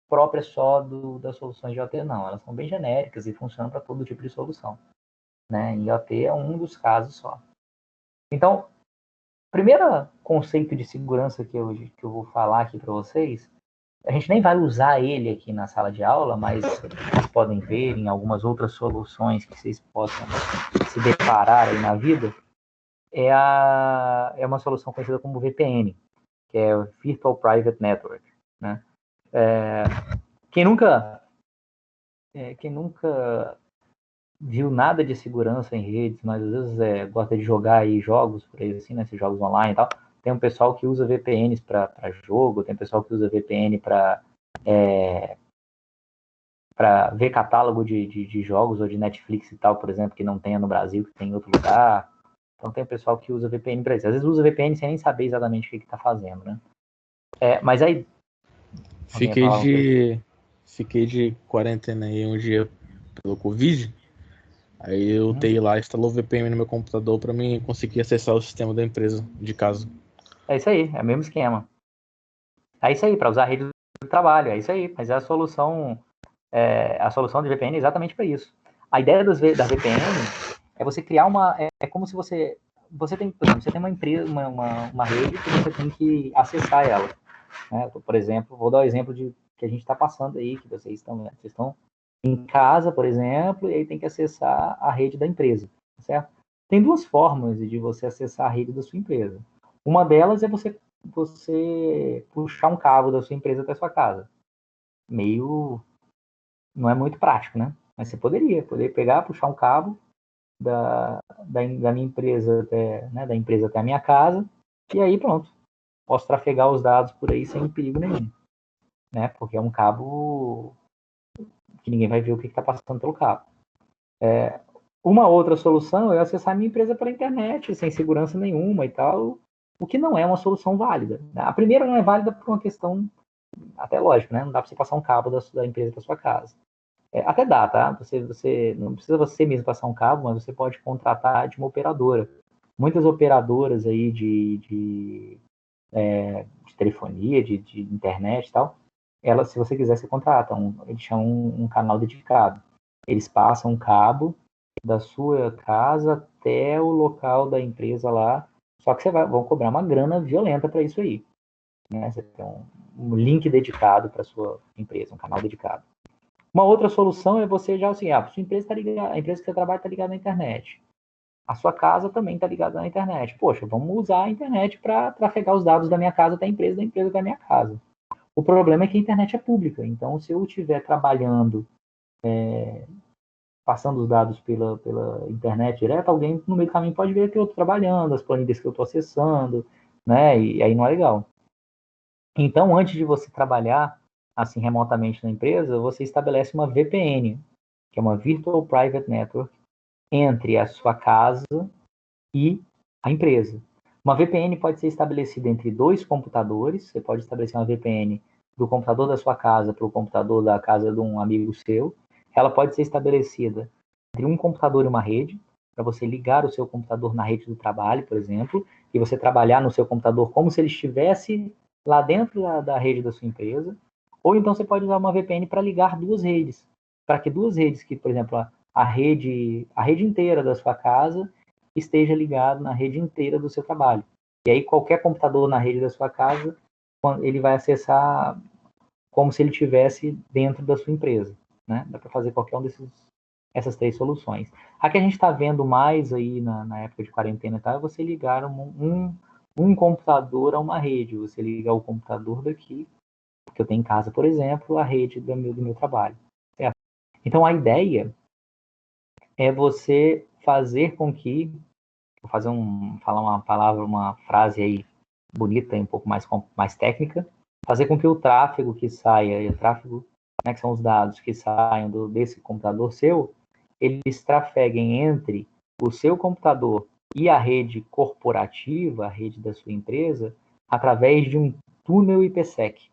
próprias só das soluções de IoT, não. Elas são bem genéricas e funcionam para todo tipo de solução, né? E IoT é um dos casos só. Então, o primeiro conceito de segurança que eu vou falar aqui para vocês, a gente nem vai usar ele aqui na sala de aula, mas vocês podem ver em algumas outras soluções que vocês possam se deparar aí na vida, é uma solução conhecida como VPN, que é o Virtual Private Network, né? Quem nunca viu nada de segurança em redes, mas às vezes gosta de jogar aí jogos por aí assim, né, esses jogos online e tal, tem um pessoal que usa VPNs para jogo, tem pessoal que usa VPN para ver catálogo de jogos ou de Netflix e tal, por exemplo, que não tenha no Brasil, que tem em outro lugar. Então tem pessoal que usa VPN para isso. Às vezes usa VPN sem nem saber exatamente o que está fazendo, né? Mas aí... Fiquei de quarentena aí um dia pelo Covid. Aí o TI lá instalou o VPN no meu computador para mim conseguir acessar o sistema da empresa de casa. É isso aí, é o mesmo esquema. É isso aí, para usar a rede do trabalho, é isso aí. Mas a solução de VPN é exatamente para isso. A ideia da VPN é você criar é como se você tem uma empresa, uma rede que você tem que acessar ela, né? Por exemplo, vou dar o exemplo que a gente está passando aí, que vocês estão em casa, por exemplo, e aí tem que acessar a rede da empresa, certo? Tem duas formas de você acessar a rede da sua empresa. Uma delas é você puxar um cabo da sua empresa até a sua casa. Não é muito prático, né? Mas você poderia pegar, puxar um cabo da minha empresa da empresa até a minha casa, e aí pronto. Posso trafegar os dados por aí sem perigo nenhum, né? Porque é um cabo que ninguém vai ver o que está passando pelo cabo. Uma outra solução é acessar a minha empresa pela internet, sem segurança nenhuma e tal, o que não é uma solução válida. A primeira não é válida por uma questão, até lógico, né? Não dá para você passar um cabo da empresa para sua casa. Até dá, tá? Você não precisa você mesmo passar um cabo, mas você pode contratar de uma operadora. Muitas operadoras aí de telefonia, de internet e tal, se você quiser, você contrata. Eles chamam um canal dedicado. Eles passam um cabo da sua casa até o local da empresa lá, só que vão cobrar uma grana violenta para isso aí, né? Você tem um link dedicado para sua empresa, um canal dedicado. Uma outra solução é você já assim, a sua empresa está ligada, a empresa que você trabalha está ligada na internet. A sua casa também está ligada na internet. Poxa, vamos usar a internet para trafegar os dados da minha casa até a empresa, da empresa até a minha casa. O problema é que a internet é pública, então se eu estiver trabalhando, passando os dados pela internet direto, alguém no meio do caminho pode ver que eu estou trabalhando, as planilhas que eu estou acessando, né? E aí não é legal. Então, antes de você trabalhar assim remotamente na empresa, você estabelece uma VPN, que é uma Virtual Private Network, entre a sua casa e a empresa. Uma VPN pode ser estabelecida entre dois computadores. Você pode estabelecer uma VPN do computador da sua casa para o computador da casa de um amigo seu. Ela pode ser estabelecida entre um computador e uma rede, para você ligar o seu computador na rede do trabalho, por exemplo, e você trabalhar no seu computador como se ele estivesse lá dentro da rede da sua empresa. Ou então você pode usar uma VPN para ligar duas redes, para que duas redes que, por exemplo, a rede inteira da sua casa esteja ligado na rede inteira do seu trabalho. E aí qualquer computador na rede da sua casa, ele vai acessar como se ele estivesse dentro da sua empresa, né? Dá para fazer qualquer essas três soluções. A que a gente está vendo mais aí na época de quarentena e tal, é você ligar um computador a uma rede. Você liga o computador daqui, porque eu tenho em casa, por exemplo, a rede do meu trabalho. Certo? Então, a ideia é você fazer com que, vou falar uma palavra, uma frase aí bonita e um pouco mais técnica, fazer com que o tráfego que saia, o tráfego, né, que são os dados que saiam desse computador seu, eles trafeguem entre o seu computador e a rede corporativa, a rede da sua empresa, através de um túnel IPsec.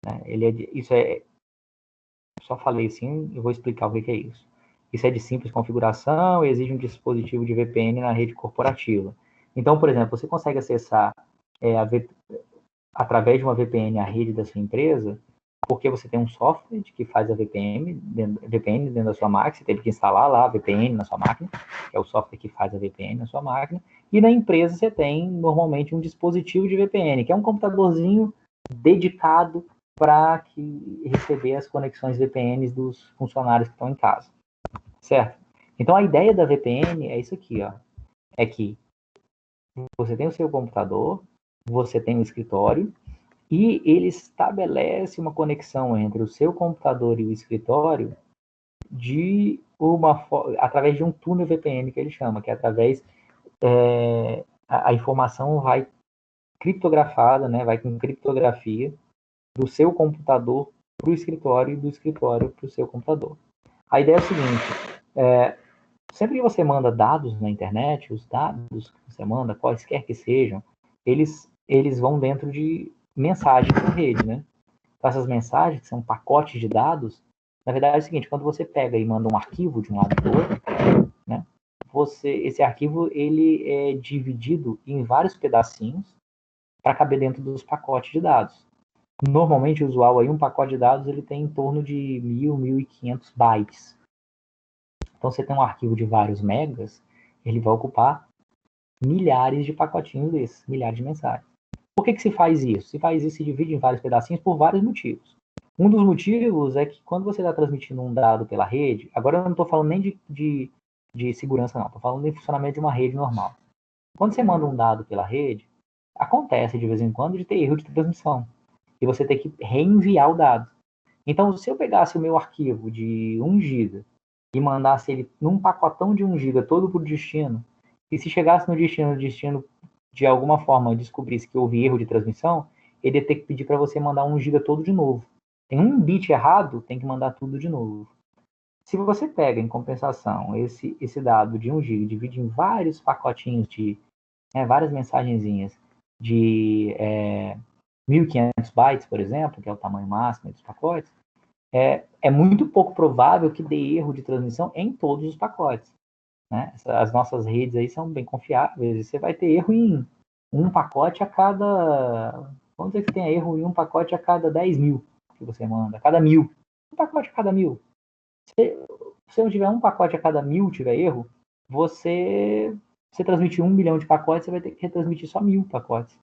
Né? Só falei assim, eu vou explicar o que é isso. Isso é de simples configuração e exige um dispositivo de VPN na rede corporativa. Então, por exemplo, você consegue acessar através de uma VPN a rede da sua empresa, porque você tem um software que faz a VPN dentro da sua máquina, você teve que instalar lá a VPN na sua máquina, que é o software que faz a VPN na sua máquina, e na empresa você tem normalmente um dispositivo de VPN, que é um computadorzinho dedicado para receber as conexões VPNs dos funcionários que estão em casa, certo? Então a ideia da VPN é isso aqui, ó, é que você tem o seu computador, você tem o escritório, e ele estabelece uma conexão entre o seu computador e o escritório através de um túnel VPN que ele chama, que é através a informação vai criptografada, né, vai com criptografia do seu computador para o escritório e do escritório para o seu computador. A ideia é o seguinte, sempre que você manda dados na internet, os dados que você manda, quaisquer que sejam, eles vão dentro de mensagens na rede, né? Então, essas mensagens, que são pacotes de dados, na verdade é o seguinte, quando você pega e manda um arquivo de um lado para o outro, né? Esse arquivo ele é dividido em vários pedacinhos para caber dentro dos pacotes de dados. Normalmente, usual aí, um pacote de dados ele tem em torno de 1.500 bytes. Então, você tem um arquivo de vários megas, ele vai ocupar milhares de pacotinhos desses, milhares de mensagens. Por que se faz isso? Se faz isso, se divide em vários pedacinhos por vários motivos. Um dos motivos é que quando você está transmitindo um dado pela rede, agora eu não estou falando nem de segurança, não, estou falando de funcionamento de uma rede normal. Quando você manda um dado pela rede, acontece de vez em quando de ter erro de transmissão e você ter que reenviar o dado. Então, se eu pegasse o meu arquivo de 1 GB e mandasse ele num pacotão de 1 GB todo para o destino, e se chegasse no destino de alguma forma descobrisse que houve erro de transmissão, ele ia ter que pedir para você mandar 1 GB todo de novo. Tem um bit errado, tem que mandar tudo de novo. Se você pega, em compensação, esse dado de 1 GB, divide em vários pacotinhos várias mensagenzinhas de 1.500 bytes, por exemplo, que é o tamanho máximo dos pacotes, é muito pouco provável que dê erro de transmissão em todos os pacotes. Né? As nossas redes aí são bem confiáveis, você vai ter erro em um pacote a cada... Vamos dizer que tenha erro em um pacote a cada 10.000 que você manda, a cada 1.000. Um pacote a cada 1.000. Se não tiver um pacote a cada 1.000 tiver erro, você transmitir 1 milhão de pacotes, você vai ter que retransmitir só 1.000 pacotes.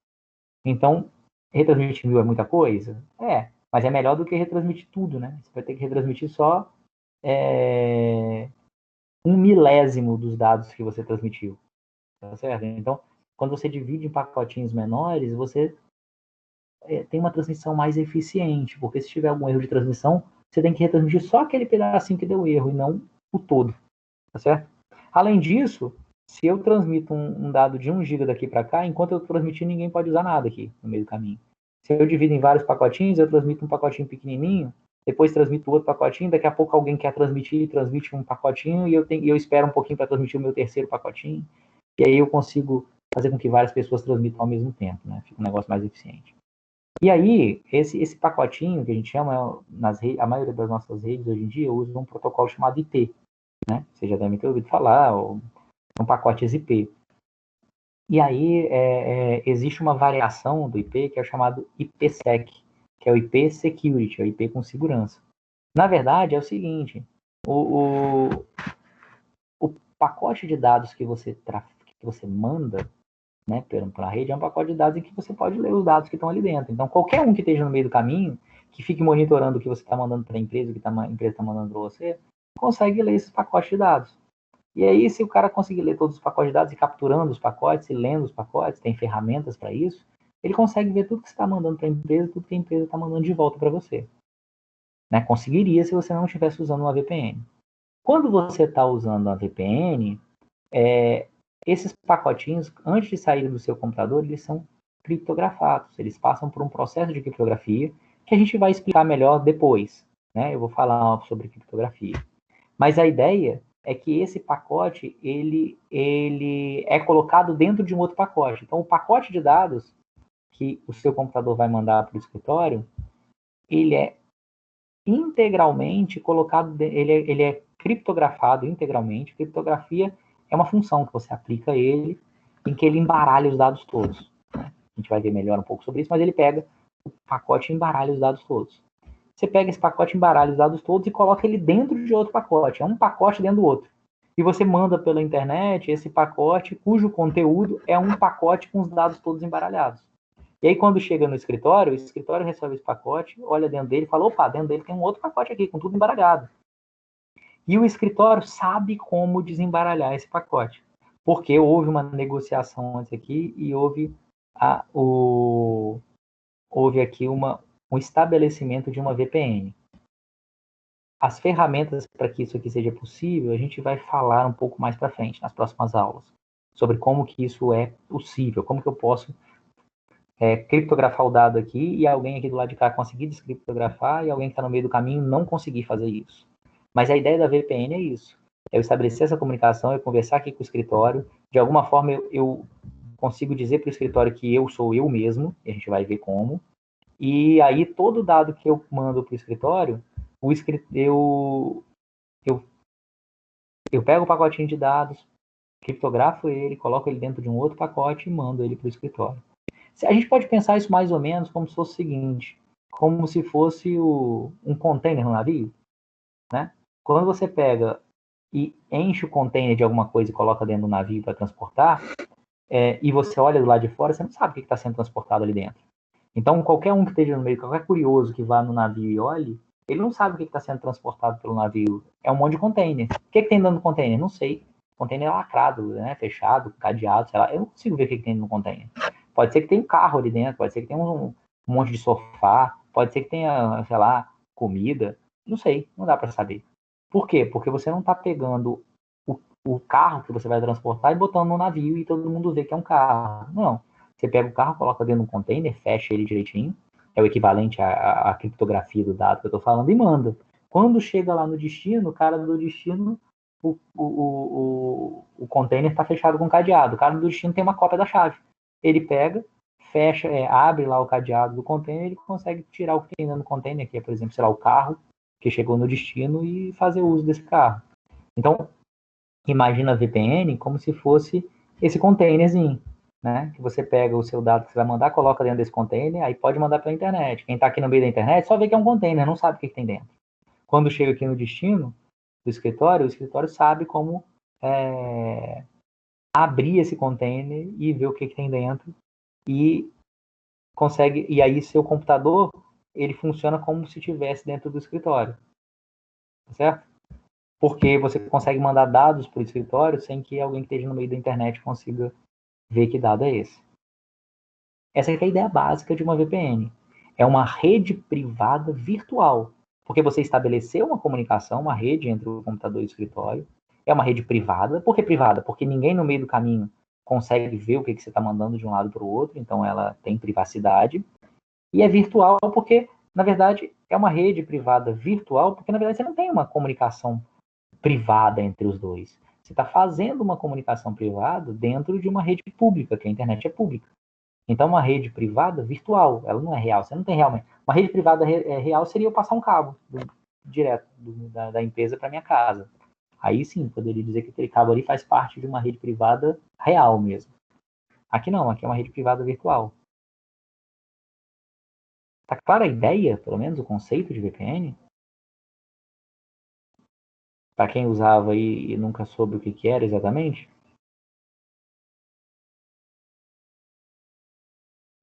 Então, retransmitir 1.000 é muita coisa? Mas é melhor do que retransmitir tudo, né? Você vai ter que retransmitir só 1/1000 dos dados que você transmitiu. Tá certo? Então, quando você divide em pacotinhos menores, você tem uma transmissão mais eficiente, porque se tiver algum erro de transmissão, você tem que retransmitir só aquele pedacinho que deu erro e não o todo. Tá certo? Além disso, se eu transmito um dado de 1 GB daqui para cá, enquanto eu transmitir, ninguém pode usar nada aqui no meio do caminho. Se eu divido em vários pacotinhos, eu transmito um pacotinho pequenininho, depois transmito outro pacotinho, daqui a pouco alguém quer transmitir, transmite um pacotinho, e eu espero um pouquinho para transmitir o meu terceiro pacotinho, e aí eu consigo fazer com que várias pessoas transmitam ao mesmo tempo, né? Fica um negócio mais eficiente. E aí, esse pacotinho que a gente chama, a maioria das nossas redes hoje em dia usa um protocolo chamado IP, né? Você já deve ter ouvido falar, são pacotes IP. E aí existe uma variação do IP que é o chamado IPsec, que é o IP Security, é o IP com segurança. Na verdade, é o seguinte, o pacote de dados que você manda, né, pela rede, é um pacote de dados em que você pode ler os dados que estão ali dentro. Então, qualquer um que esteja no meio do caminho, que fique monitorando o que você está mandando para a empresa, o que a empresa está mandando para você, consegue ler esses pacotes de dados. E aí, se o cara conseguir ler todos os pacotes de dados e capturando os pacotes e lendo os pacotes, tem ferramentas para isso, ele consegue ver tudo que você está mandando para a empresa, tudo que a empresa está mandando de volta para você. Né? Conseguiria se você não estivesse usando uma VPN. Quando você está usando uma VPN, esses pacotinhos, antes de sair do seu computador, eles são criptografados. Eles passam por um processo de criptografia que a gente vai explicar melhor depois. Né? Eu vou falar sobre criptografia. Mas a ideia é que esse pacote ele é colocado dentro de um outro pacote. Então, o pacote de dados que o seu computador vai mandar para o escritório, ele é integralmente colocado, ele é criptografado integralmente. Criptografia é uma função que você aplica a ele, em que ele embaralha os dados todos. Né? A gente vai ver melhor um pouco sobre isso, mas ele pega o pacote e embaralha os dados todos. Você pega esse pacote, embaralha os dados todos e coloca ele dentro de outro pacote. É um pacote dentro do outro. E você manda pela internet esse pacote, cujo conteúdo é um pacote com os dados todos embaralhados. E aí, quando chega no escritório, o escritório recebe esse pacote, olha dentro dele e fala, opa, dentro dele tem um outro pacote aqui, com tudo embaralhado. E o escritório sabe como desembaralhar esse pacote. Porque houve uma negociação antes aqui e houve aqui um estabelecimento de uma VPN. As ferramentas para que isso aqui seja possível, a gente vai falar um pouco mais para frente, nas próximas aulas, sobre como que isso é possível, como que eu posso criptografar o dado aqui e alguém aqui do lado de cá conseguir descriptografar e alguém que está no meio do caminho não conseguir fazer isso. Mas a ideia da VPN é isso. É eu estabelecer essa comunicação, eu conversar aqui com o escritório, de alguma forma eu consigo dizer para o escritório que eu sou eu mesmo, e a gente vai ver como, e aí todo dado que eu mando para o escritório, eu pego o pacotinho de dados, criptografo ele, coloco ele dentro de um outro pacote e mando ele para o escritório. A gente pode pensar isso mais ou menos como se fosse o seguinte, como se fosse um container no navio, né? Quando você pega e enche o container de alguma coisa e coloca dentro do navio para transportar, e você olha do lado de fora, você não sabe o que está sendo transportado ali dentro. Então, qualquer um que esteja no meio, qualquer curioso que vá no navio e olhe, ele não sabe o que está sendo transportado pelo navio. É um monte de container. O que tem dentro do container? Não sei. O container é lacrado, né? Fechado, cadeado, sei lá. Eu não consigo ver o que tem no container. Pode ser que tenha um carro ali dentro, pode ser que tenha um monte de sofá, pode ser que tenha, sei lá, comida. Não sei, não dá para saber. Por quê? Porque você não está pegando o carro que você vai transportar e botando no navio e todo mundo vê que é um carro. Não. Você pega o carro, coloca dentro de um container, fecha ele direitinho, é o equivalente à criptografia do dado que eu estou falando, e manda. Quando chega lá no destino, o cara do destino, o container está fechado com cadeado. O cara do destino tem uma cópia da chave. Ele pega, fecha, abre lá o cadeado do container, ele consegue tirar o que tem dentro do container, que é, por exemplo, sei lá, o carro que chegou no destino e fazer uso desse carro. Então, imagina a VPN como se fosse esse containerzinho. Né? Que você pega o seu dado que você vai mandar, coloca dentro desse container, aí pode mandar pela internet. Quem está aqui no meio da internet só vê que é um container, não sabe o que tem dentro. Quando chega aqui no destino do escritório, o escritório sabe como abrir esse container e ver o que tem dentro e consegue. E aí seu computador ele funciona como se estivesse dentro do escritório, certo? Porque você consegue mandar dados para o escritório sem que alguém que esteja no meio da internet consiga ver que dado é esse. Essa é a ideia básica de uma VPN. É uma rede privada virtual, porque você estabeleceu uma comunicação, uma rede entre o computador e o escritório. É uma rede privada. Por que privada? Porque ninguém no meio do caminho consegue ver o que você está mandando de um lado para o outro, então ela tem privacidade. E é virtual porque, na verdade, é uma rede privada virtual, porque, na verdade, você não tem uma comunicação privada entre os dois. Você está fazendo uma comunicação privada dentro de uma rede pública, que a internet é pública. Então, uma rede privada virtual, ela não é real. Você não tem realmente. Uma rede privada real seria eu passar um cabo direto da empresa para minha casa. Aí sim, poderia dizer que aquele cabo ali faz parte de uma rede privada real mesmo. Aqui não, aqui é uma rede privada virtual. Tá clara a ideia, pelo menos, o conceito de VPN? Para quem usava aí e nunca soube o que era exatamente?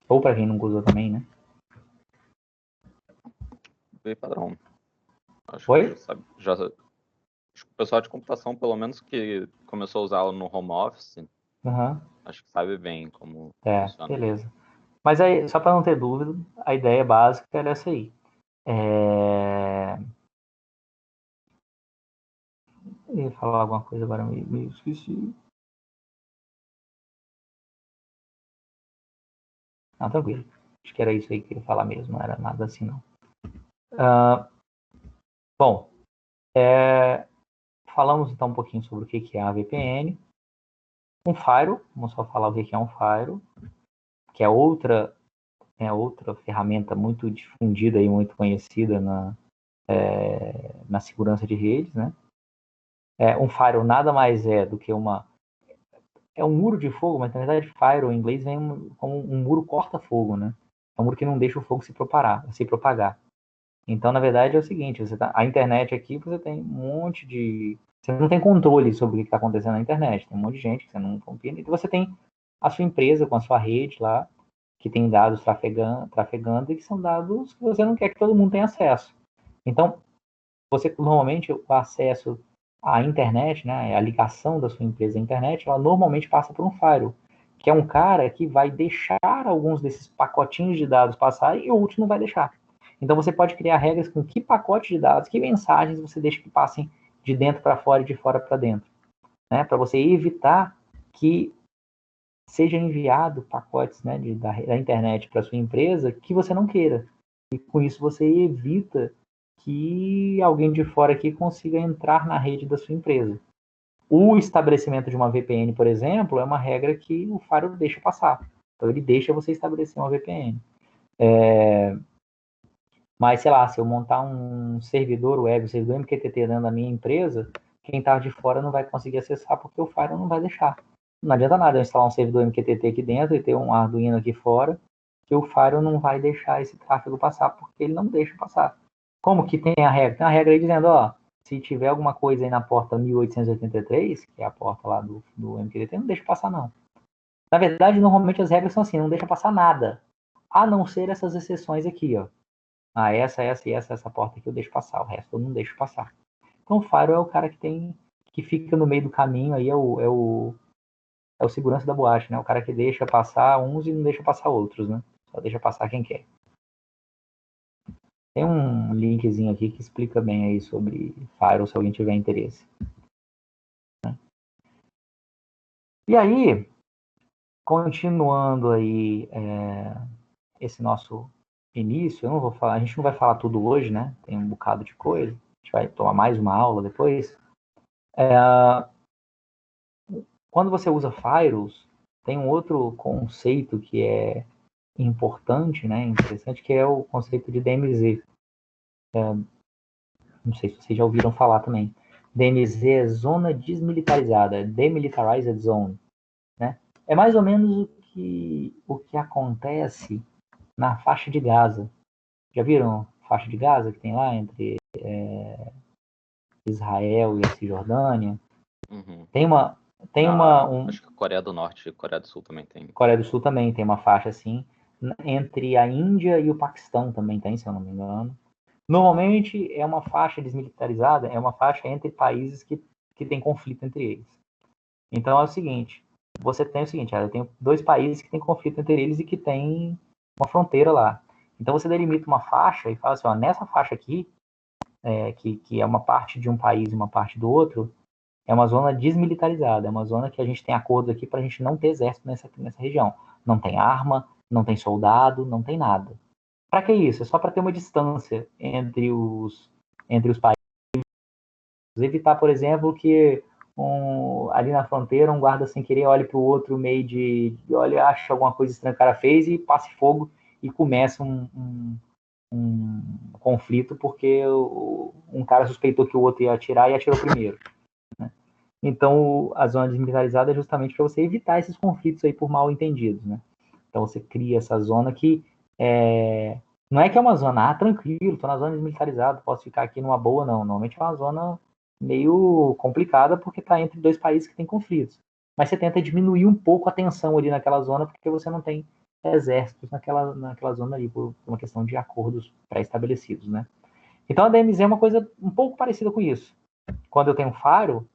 Ou para quem nunca usou também, né? Bem padrão. Acho Oi? que já sabe. Acho que o pessoal de computação, pelo menos que começou a usá-lo no home office, Aham. acho que sabe bem como É, funciona. beleza. Mas aí, só para não ter dúvida, a ideia básica era essa aí. Eu ia falar alguma coisa agora, me esqueci. Não, tranquilo. Acho que era isso aí que eu ia falar mesmo, não era nada assim, não. Bom, falamos então um pouquinho sobre o que é a VPN. Um firewall, vamos só falar o que é um firewall, que é outra ferramenta muito difundida e muito conhecida na segurança de redes, né? Um firewall nada mais é do que é um muro de fogo, mas na verdade firewall em inglês vem como um muro corta-fogo, né? É um muro que não deixa o fogo se propagar. Então, na verdade, é o seguinte, a internet aqui, você tem um monte de... Você não tem controle sobre o que está acontecendo na internet. Tem um monte de gente que você não confia. Então, você tem a sua empresa com a sua rede lá, que tem dados trafegando e que são dados que você não quer que todo mundo tenha acesso. Então, normalmente, o acesso à internet, né, a ligação da sua empresa à internet, ela normalmente passa por um firewall, que é um cara que vai deixar alguns desses pacotinhos de dados passar e outros não vai deixar. Então você pode criar regras com que pacote de dados, que mensagens você deixa que passem de dentro para fora e de fora para dentro, né, para você evitar que seja enviado pacotes, né, da internet para sua empresa que você não queira. E com isso você evita que alguém de fora aqui consiga entrar na rede da sua empresa. O estabelecimento de uma VPN, por exemplo, é uma regra que o firewall deixa passar. Então ele deixa você estabelecer uma VPN. Mas, sei lá, se eu montar um servidor web, um servidor MQTT dentro da minha empresa, quem está de fora não vai conseguir acessar porque o firewall não vai deixar. Não adianta nada eu instalar um servidor MQTT aqui dentro e ter um Arduino aqui fora, que o firewall não vai deixar esse tráfego passar porque ele não deixa passar. Como que tem a regra? Tem a regra aí dizendo, ó, se tiver alguma coisa aí na porta 1883, que é a porta lá do MQTT, não deixa passar não. Na verdade, normalmente as regras são assim, não deixa passar nada, a não ser essas exceções aqui, ó. Essa porta aqui eu deixo passar, o resto eu não deixo passar. Então o firewall é o cara que fica no meio do caminho aí, é o segurança da boate, né? O cara que deixa passar uns e não deixa passar outros, né? Só deixa passar quem quer. Tem um linkzinho aqui que explica bem aí sobre firewall, se alguém tiver interesse. E aí, continuando aí esse nosso início, eu não vou falar, a gente não vai falar tudo hoje, né? Tem um bocado de coisa. A gente vai tomar mais uma aula depois. Quando você usa firewalls, tem um outro conceito que é importante, né? Interessante, que é o conceito de DMZ. Não sei se vocês já ouviram falar também. DMZ é zona desmilitarizada, Demilitarized Zone, né? É mais ou menos o que acontece na faixa de Gaza. Já viram a faixa de Gaza que tem lá entre Israel e a Cisjordânia? Uhum. Acho que a Coreia do Norte e a Coreia do Sul também tem. Coreia do Sul também tem uma faixa assim. Entre a Índia e o Paquistão também tem, se eu não me engano. Normalmente é uma faixa desmilitarizada, é uma faixa entre países que tem conflito entre eles. Então é o seguinte, você tem o seguinte, eu tenho dois países que têm conflito entre eles e que tem uma fronteira lá. Então você delimita uma faixa e fala assim, ó, nessa faixa aqui, que é uma parte de um país e uma parte do outro, é uma zona desmilitarizada, é uma zona que a gente tem acordo aqui para a gente não ter exército nessa região. Não tem arma, não tem soldado, não tem nada. Para que isso? É só para ter uma distância entre os países. Evitar, por exemplo, que ali na fronteira um guarda sem querer olhe para o outro meio de olha, acha alguma coisa estranha que o cara fez e passe fogo e começa um conflito porque um cara suspeitou que o outro ia atirar e atirou primeiro. Né? Então, a zona desmilitarizada é justamente para você evitar esses conflitos aí por mal entendidos, né? Então, você cria essa zona que não é que é uma zona, tranquilo, tô na zona desmilitarizada, posso ficar aqui numa boa, não. Normalmente é uma zona meio complicada porque está entre dois países que têm conflitos. Mas você tenta diminuir um pouco a tensão ali naquela zona porque você não tem exércitos naquela zona ali por uma questão de acordos pré-estabelecidos, né? Então a DMZ é uma coisa um pouco parecida com isso. quando eu tenho um Fire,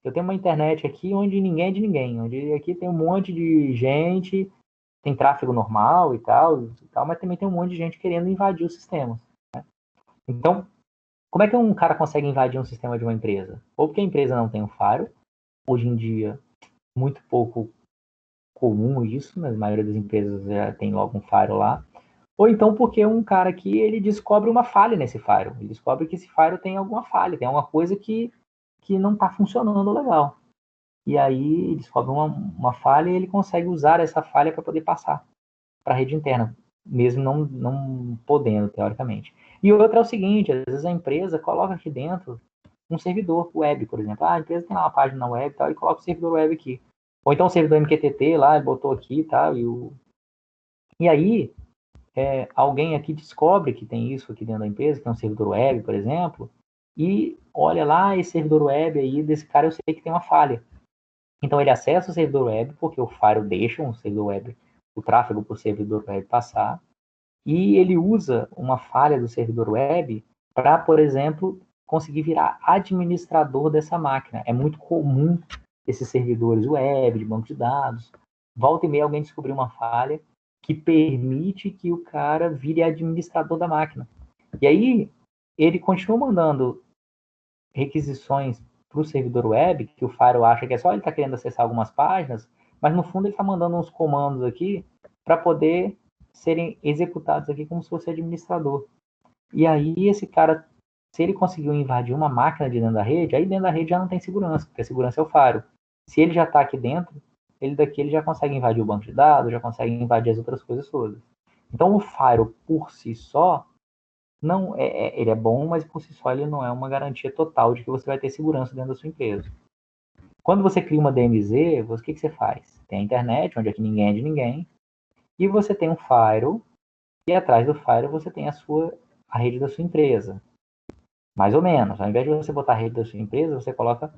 eu tenho uma internet aqui onde ninguém é de ninguém, onde aqui tem um monte de gente, tem tráfego normal e tal, mas também tem um monte de gente querendo invadir os sistemas. Né? Então, como é que um cara consegue invadir um sistema de uma empresa? Ou porque a empresa não tem um Fire, hoje em dia, muito pouco comum isso, na maioria das empresas já tem logo um Fire lá, ou então porque um cara aqui, ele descobre uma falha nesse Fire, ele descobre que esse Fire tem alguma falha, tem alguma coisa que não está funcionando legal. E aí ele descobre uma falha e ele consegue usar essa falha para poder passar para a rede interna, mesmo não podendo, teoricamente. E outra é o seguinte, às vezes a empresa coloca aqui dentro um servidor web, por exemplo. A empresa tem lá uma página web e tal, e coloca o servidor web aqui. Ou então o servidor MQTT lá, botou aqui e tal, e aí alguém aqui descobre que tem isso aqui dentro da empresa, que é um servidor web, por exemplo, e olha lá, esse servidor web aí desse cara eu sei que tem uma falha. Então ele acessa o servidor web, porque o Fire deixa um servidor web, o tráfego para o servidor web passar, e ele usa uma falha do servidor web para, por exemplo, conseguir virar administrador dessa máquina. É muito comum esses servidores web, de banco de dados. Volta e meia alguém descobriu uma falha que permite que o cara vire administrador da máquina. E aí ele continua mandando requisições para o servidor web, que o Fire acha que é só ele estar querendo acessar algumas páginas, mas no fundo ele está mandando uns comandos aqui para poder serem executados aqui como se fosse administrador. E aí esse cara, se ele conseguiu invadir uma máquina de dentro da rede, aí dentro da rede já não tem segurança, porque a segurança é o Fire. Se ele já está aqui dentro, ele já consegue invadir o banco de dados, já consegue invadir as outras coisas todas. Então o Fire por si só, não ele é bom, mas por si só ele não é uma garantia total de que você vai ter segurança dentro da sua empresa. Quando você cria uma DMZ, o que você faz? Tem a internet, onde aqui ninguém é de ninguém, e você tem um firewall, e atrás do firewall você tem a rede da sua empresa. Mais ou menos. Ao invés de você botar a rede da sua empresa, você coloca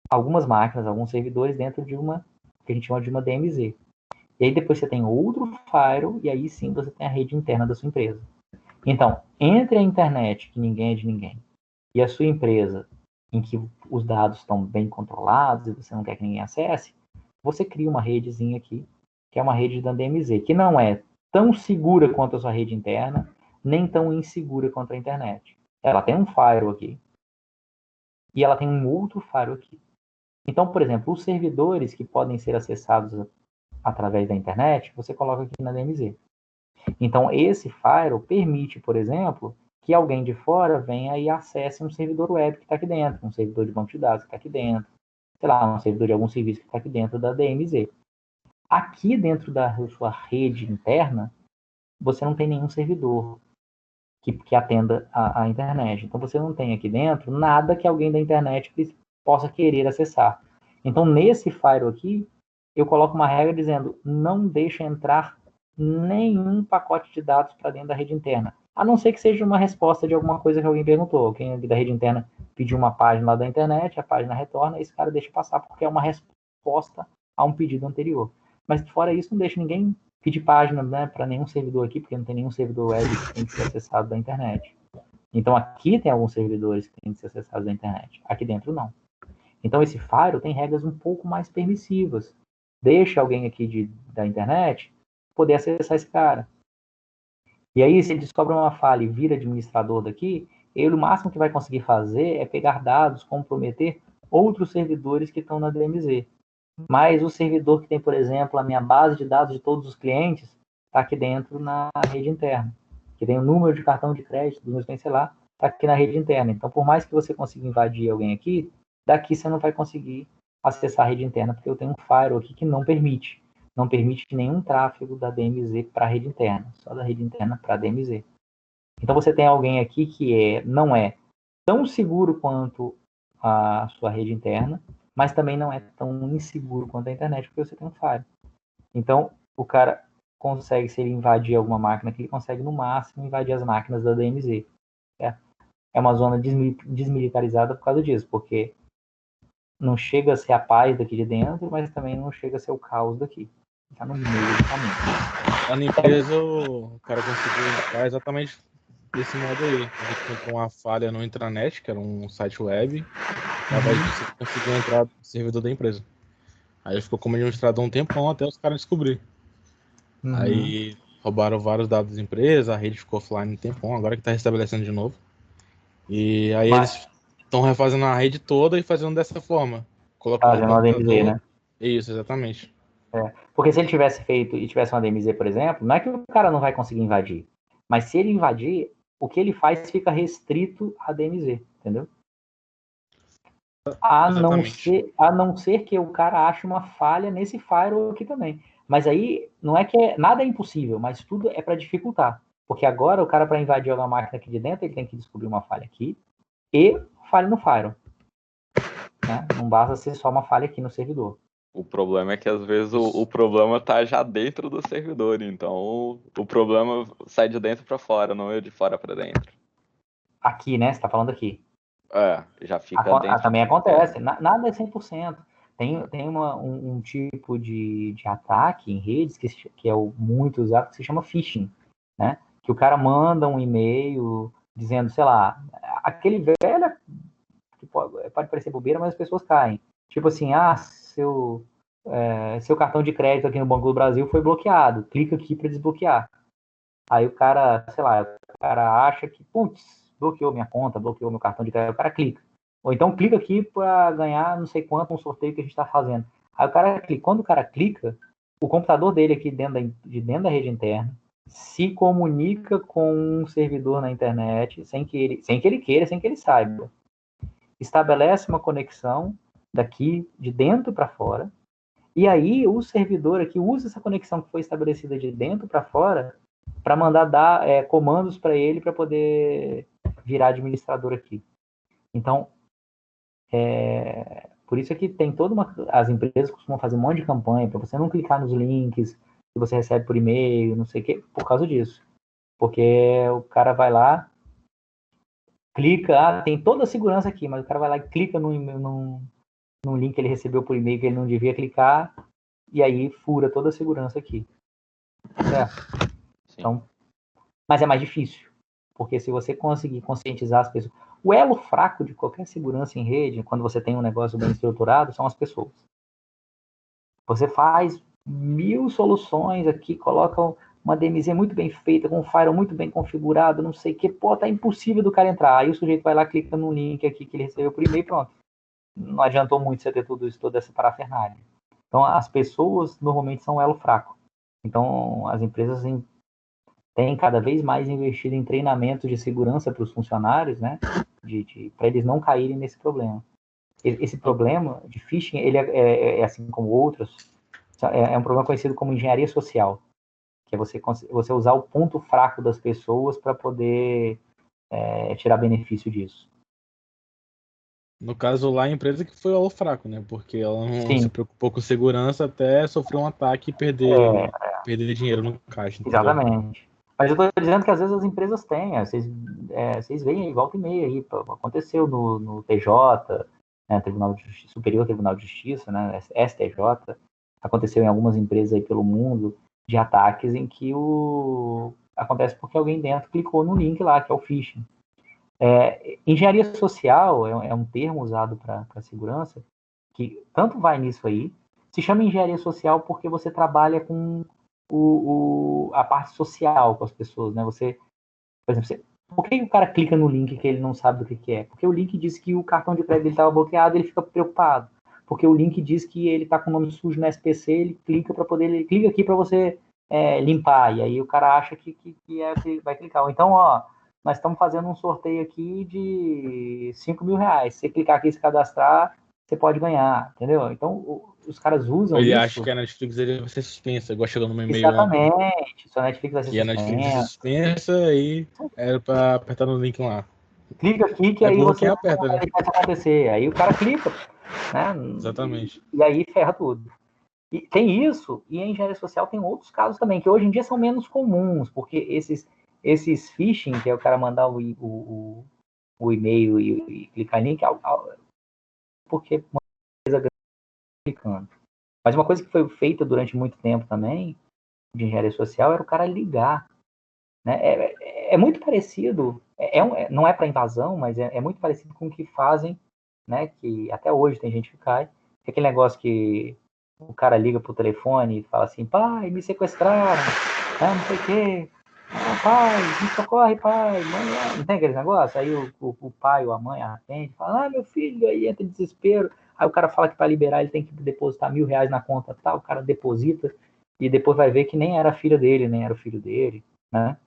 algumas máquinas, alguns servidores dentro de uma, que a gente chama de uma DMZ. E aí depois você tem outro firewall, e aí sim você tem a rede interna da sua empresa. Então, entre a internet, que ninguém é de ninguém, e a sua empresa, em que os dados estão bem controlados e você não quer que ninguém acesse, você cria uma redezinha aqui, que é uma rede da DMZ, que não é tão segura quanto a sua rede interna, nem tão insegura quanto a internet. Ela tem um firewall aqui, e ela tem um outro firewall aqui. Então, por exemplo, os servidores que podem ser acessados através da internet, você coloca aqui na DMZ. Então, esse firewall permite, por exemplo, que alguém de fora venha e acesse um servidor web que está aqui dentro, um servidor de banco de dados que está aqui dentro, sei lá, um servidor de algum serviço que está aqui dentro da DMZ. Aqui dentro da sua rede interna, você não tem nenhum servidor que atenda a internet. Então, você não tem aqui dentro nada que alguém da internet possa querer acessar. Então, nesse firewall aqui, eu coloco uma regra dizendo, não deixa entrar nenhum pacote de dados para dentro da rede interna. A não ser que seja uma resposta de alguma coisa que alguém perguntou. Alguém da rede interna pediu uma página lá da internet, a página retorna, e esse cara deixa passar, porque é uma resposta a um pedido anterior. Mas fora isso, não deixa ninguém pedir página, né, para nenhum servidor aqui, porque não tem nenhum servidor web que tem que ser acessado da internet. Então aqui tem alguns servidores que têm que ser acessados da internet. Aqui dentro não. Então esse firewall tem regras um pouco mais permissivas. Deixa alguém aqui da internet poder acessar esse cara. E aí, se ele descobre uma falha e vira administrador daqui, ele o máximo que vai conseguir fazer é pegar dados, comprometer outros servidores que estão na DMZ. Mas o servidor que tem, por exemplo, a minha base de dados de todos os clientes, está aqui dentro na rede interna. Que tem o número de cartão de crédito, do meu cliente, sei lá, está aqui na rede interna. Então, por mais que você consiga invadir alguém aqui, daqui você não vai conseguir acessar a rede interna, porque eu tenho um firewall aqui que não permite. Não permite nenhum tráfego da DMZ para a rede interna, só da rede interna para a DMZ. Então você tem alguém aqui que não é tão seguro quanto a sua rede interna, mas também não é tão inseguro quanto a internet, porque você tem um firewall. Então o cara consegue, se ele invadir alguma máquina aqui, ele consegue no máximo invadir as máquinas da DMZ. É uma zona desmilitarizada por causa disso, porque não chega a ser a paz daqui de dentro, mas também não chega a ser o caos daqui. Tá no meio do caminho. Lá na empresa, o cara conseguiu entrar exatamente desse modo aí. A gente encontrou uma falha no intranet, que era um site web, através disso ele conseguiu entrar no servidor da empresa. Aí ele ficou como administrador um tempão até os caras descobrirem. Uhum. Aí roubaram vários dados da empresa, a rede ficou offline um tempão, agora que tá restabelecendo de novo. E aí eles estão refazendo a rede toda e fazendo dessa forma. Colocando Fazendo uma DMZ, né? Isso, exatamente. Porque se ele tivesse feito e tivesse uma DMZ, por exemplo, não é que o cara não vai conseguir invadir, mas se ele invadir, o que ele faz fica restrito à DMZ, entendeu? A não ser que o cara ache uma falha nesse firewall aqui também. Mas aí não é que nada é impossível, mas tudo é para dificultar. Porque agora o cara, para invadir uma máquina aqui de dentro, ele tem que descobrir uma falha aqui e falha no firewall. Né? Não basta ser só uma falha aqui no servidor. O problema é que às vezes o problema tá já dentro do servidor, então o problema sai de dentro para fora, não é de fora para dentro. Aqui, né? Você está falando aqui. Já fica dentro. Também acontece. Nada é 100%. Tem um tipo de ataque em redes que é muito usado, que se chama phishing, né? Que o cara manda um e-mail dizendo, sei lá, aquele velho que pode parecer bobeira, mas as pessoas caem. Tipo assim, seu cartão de crédito aqui no Banco do Brasil foi bloqueado. Clica aqui para desbloquear. Aí o cara, sei lá, o cara acha que, putz, bloqueou minha conta, bloqueou meu cartão de crédito, o cara clica. Ou então clica aqui para ganhar não sei quanto um sorteio que a gente está fazendo. Aí o cara clica. Quando o cara clica, o computador dele aqui dentro da rede interna se comunica com um servidor na internet sem que ele queira, sem que ele saiba. Estabelece uma conexão daqui de dentro para fora. E aí o servidor aqui usa essa conexão que foi estabelecida de dentro para fora para mandar dar comandos para ele para poder virar administrador aqui. Então, por isso é que tem as empresas costumam fazer um monte de campanha para você não clicar nos links que você recebe por e-mail, não sei o quê, por causa disso. Porque o cara vai lá, clica, tem toda a segurança aqui, mas o cara vai lá e clica num link que ele recebeu por e-mail que ele não devia clicar, e aí fura toda a segurança aqui. Certo? Então, mas é mais difícil, porque se você conseguir conscientizar as pessoas... O elo fraco de qualquer segurança em rede, quando você tem um negócio bem estruturado, são as pessoas. Você faz 1000 soluções aqui, coloca uma DMZ muito bem feita, com um firewall muito bem configurado, não sei o que, tá impossível do cara entrar. Aí o sujeito vai lá, clica no link aqui que ele recebeu por e-mail, pronto. Não adiantou muito você ter tudo isso, toda essa parafernália. Então, as pessoas normalmente são um elo fraco. Então, as empresas têm cada vez mais investido em treinamento de segurança para os funcionários, né? Para eles não caírem nesse problema. Esse problema de phishing, ele assim como outros, é um problema conhecido como engenharia social, que é você usar o ponto fraco das pessoas para poder tirar benefício disso. No caso lá, a empresa que foi o elo fraco, né? Porque ela não se Sim. preocupou com segurança até sofrer um ataque e perder dinheiro no caixa. Entendeu? Exatamente. Mas eu estou dizendo que às vezes as empresas têm, vocês veem aí, volta e meia aí, aconteceu no TJ, né, Superior Tribunal de Justiça, né, STJ, aconteceu em algumas empresas aí pelo mundo, de ataques em que acontece porque alguém dentro clicou no link lá, que é o phishing. Engenharia social é um termo usado para segurança, que tanto vai nisso aí, se chama engenharia social porque você trabalha com a parte social com as pessoas, né? Por exemplo, por que o cara clica no link que ele não sabe do que é? Porque o link diz que o cartão de crédito dele estava bloqueado, ele fica preocupado. Porque o link diz que ele está com o nome sujo no SPC, ele clica aqui para você limpar, e aí o cara acha que vai clicar. Ou então, nós estamos fazendo um sorteio aqui de R$5.000. Se você clicar aqui e se cadastrar, você pode ganhar, entendeu? Então, os caras usam ele isso. Ele acha que a Netflix ele vai ser suspensa, igual chegou no meu e-mail ontem. Exatamente, se a Netflix vai ser suspensa. E a Netflix é suspensa e era para apertar no link lá. Clica aqui que aí você aperta, vai acontecer. Aí o cara clica, né? Exatamente. E aí ferra tudo. E tem isso, e em engenharia social tem outros casos também, que hoje em dia são menos comuns, porque esses phishing, que é o cara mandar o e-mail e clicar em link, porque uma coisa clicando. Mas uma coisa que foi feita durante muito tempo também, de engenharia social, era o cara ligar. Né? É muito parecido, não é para invasão, mas é muito parecido com o que fazem né? Que até hoje tem gente que cai. É aquele negócio que o cara liga pro telefone e fala assim, pai, me sequestraram, não sei o quê. Pai, me socorre, pai. Mãe, não tem aquele negócio? Aí o pai ou a mãe atende, fala, meu filho, aí entra em desespero. Aí o cara fala que para liberar ele tem que depositar R$ 1.000 na conta, tá? O cara deposita e depois vai ver que nem era a filha dele, nem era o filho dele, né?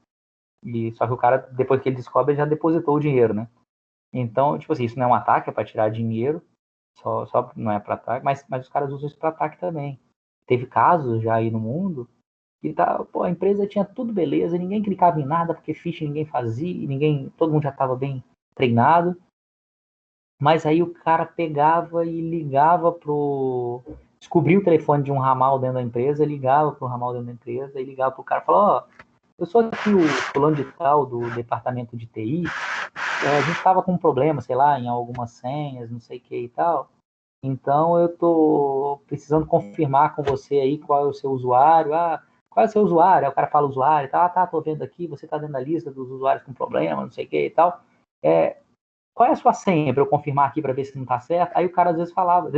E só que o cara, depois que ele descobre, ele já depositou o dinheiro, né? Então, tipo assim, isso não é um ataque, é para tirar dinheiro, só não é para ataque, mas os caras usam isso para ataque também. Teve casos já aí no mundo que tá, pô, a empresa tinha tudo beleza, ninguém clicava em nada, porque phishing ninguém fazia, todo mundo já estava bem treinado, mas aí o cara pegava e ligava descobria o telefone de um ramal dentro da empresa, ligava pro ramal dentro da empresa, e ligava pro cara e falou, ó, eu sou aqui o fulano de tal do departamento de TI, a gente estava com um problema, sei lá, em algumas senhas, não sei o que e tal. Então eu tô precisando confirmar com você aí qual é o seu usuário. Ah, qual é o seu usuário? Aí o cara fala usuário, tá, tô vendo aqui, você tá dentro da lista dos usuários com problema, não sei o que e tal. Qual é a sua senha para eu confirmar aqui para ver se não tá certo? Aí o cara às vezes falava,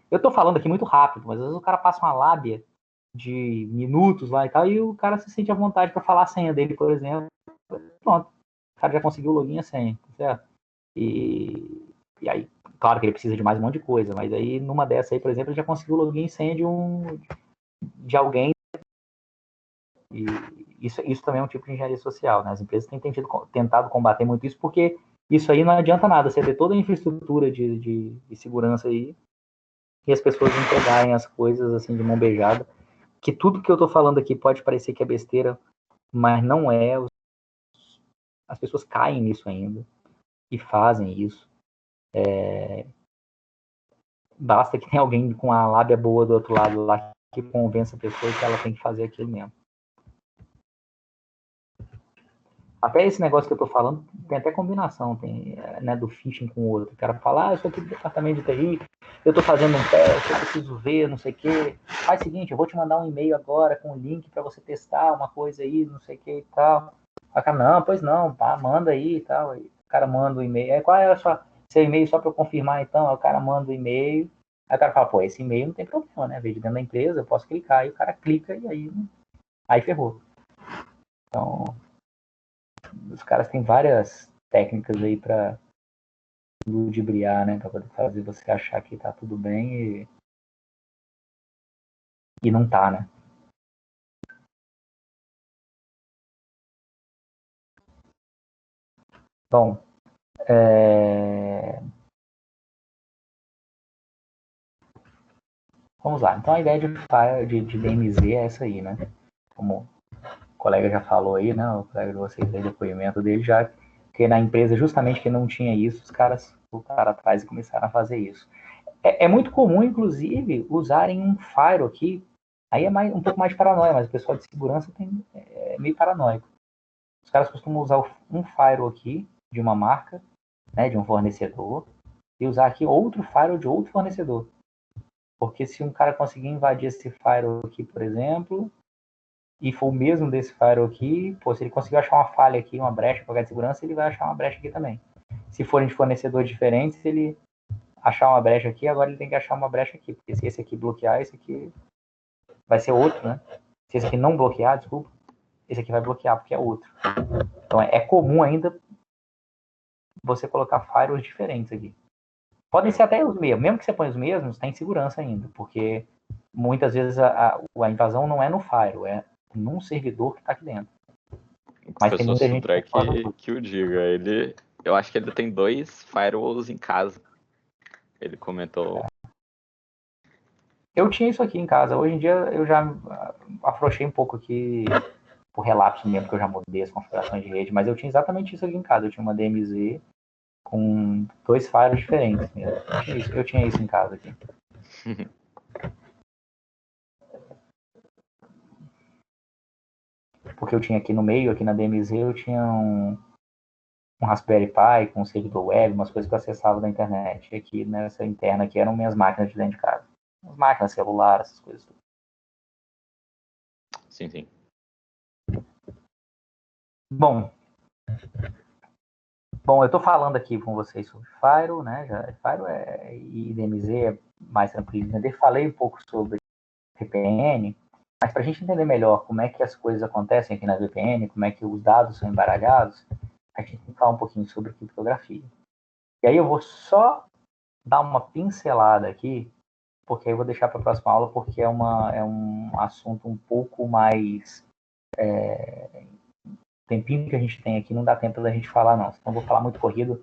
eu tô falando aqui muito rápido, mas às vezes o cara passa uma lábia de minutos lá e tal, e o cara se sente à vontade para falar a senha dele, por exemplo. Pronto, o cara já conseguiu o login e a senha, certo? E aí, claro que ele precisa de mais um monte de coisa, mas aí numa dessa aí, por exemplo, ele já conseguiu o login e senha de alguém. E isso também é um tipo de engenharia social, né? As empresas têm tentado combater muito isso, porque isso aí não adianta nada, você ter toda a infraestrutura de segurança aí e as pessoas entregarem as coisas assim de mão beijada, que tudo que eu tô falando aqui pode parecer que é besteira, mas não é. As pessoas caem nisso ainda e fazem isso. Basta que tenha alguém com a lábia boa do outro lado lá que convença a pessoa que ela tem que fazer aquilo mesmo. Até esse negócio que eu tô falando tem até combinação, tem, né, do phishing com o outro. O cara fala, eu sou aqui do departamento de TI, eu tô fazendo um teste, eu preciso ver, não sei o quê. Faz o seguinte, eu vou te mandar um e-mail agora com um link para você testar uma coisa aí, não sei o que e tal. O cara, não, pois não, pá, manda aí e tal. Aí o cara manda o e-mail. Qual é seu e-mail só para eu confirmar então? Aí o cara manda o e-mail. Aí o cara fala, pô, esse e-mail não tem problema, né? Veio de dentro da empresa, eu posso clicar. Aí o cara clica e aí ferrou. Então, os caras têm várias técnicas aí para ludibriar, né? Para poder fazer você achar que tá tudo bem e não tá, né? Bom, vamos lá. Então a ideia de DMZ é essa aí, né? Como o colega já falou aí, né? O colega de vocês deu depoimento dele já, que na empresa justamente que não tinha isso, os caras voltaram atrás e começaram a fazer isso. É muito comum, inclusive, usarem um firewall aqui. Aí é um pouco mais de paranoia, mas o pessoal de segurança é meio paranoico. Os caras costumam usar um firewall aqui de uma marca, né, de um fornecedor, e usar aqui outro firewall de outro fornecedor. Porque se um cara conseguir invadir esse firewall aqui, por exemplo, e for o mesmo desse firewall aqui, pô, se ele conseguir achar uma falha aqui, uma brecha qualquer de segurança, ele vai achar uma brecha aqui também. Se forem de fornecedores diferentes, se ele achar uma brecha aqui, agora ele tem que achar uma brecha aqui, porque se esse aqui bloquear, esse aqui vai ser outro, né? Se esse aqui não bloquear, desculpa, esse aqui vai bloquear, porque é outro. Então é comum ainda você colocar firewalls diferentes aqui. Podem ser até os mesmos. Mesmo que você ponha os mesmos, tem segurança ainda, porque muitas vezes a invasão não é no firewall, é num servidor que está aqui dentro. Mas tem muita gente que o diga. Eu acho que ele tem 2 firewalls em casa. Ele comentou. Eu tinha isso aqui em casa. Hoje em dia eu já afrouxei um pouco aqui por relapso mesmo, que eu já mudei as configurações de rede, mas eu tinha exatamente isso aqui em casa. Eu tinha uma DMZ com 2 firewalls diferentes mesmo. Eu tinha isso em casa aqui. Porque eu tinha aqui no meio, aqui na DMZ, eu tinha um Raspberry Pi com um servidor web, umas coisas que eu acessava da internet. E aqui nessa interna aqui eram minhas máquinas de dentro de casa. As máquinas, celular, essas coisas. Sim, sim. Bom, Bom, eu estou falando aqui com vocês sobre Firewall, né? Firewall e DMZ é mais tranquilo de entender. Falei um pouco sobre VPN, mas para a gente entender melhor como é que as coisas acontecem aqui na VPN, como é que os dados são embaralhados, a gente tem que falar um pouquinho sobre criptografia. E aí eu vou só dar uma pincelada aqui, porque aí eu vou deixar para a próxima aula, porque é um assunto um pouco mais... O tempinho que a gente tem aqui não dá tempo da gente falar, não. Então, eu vou falar muito corrido,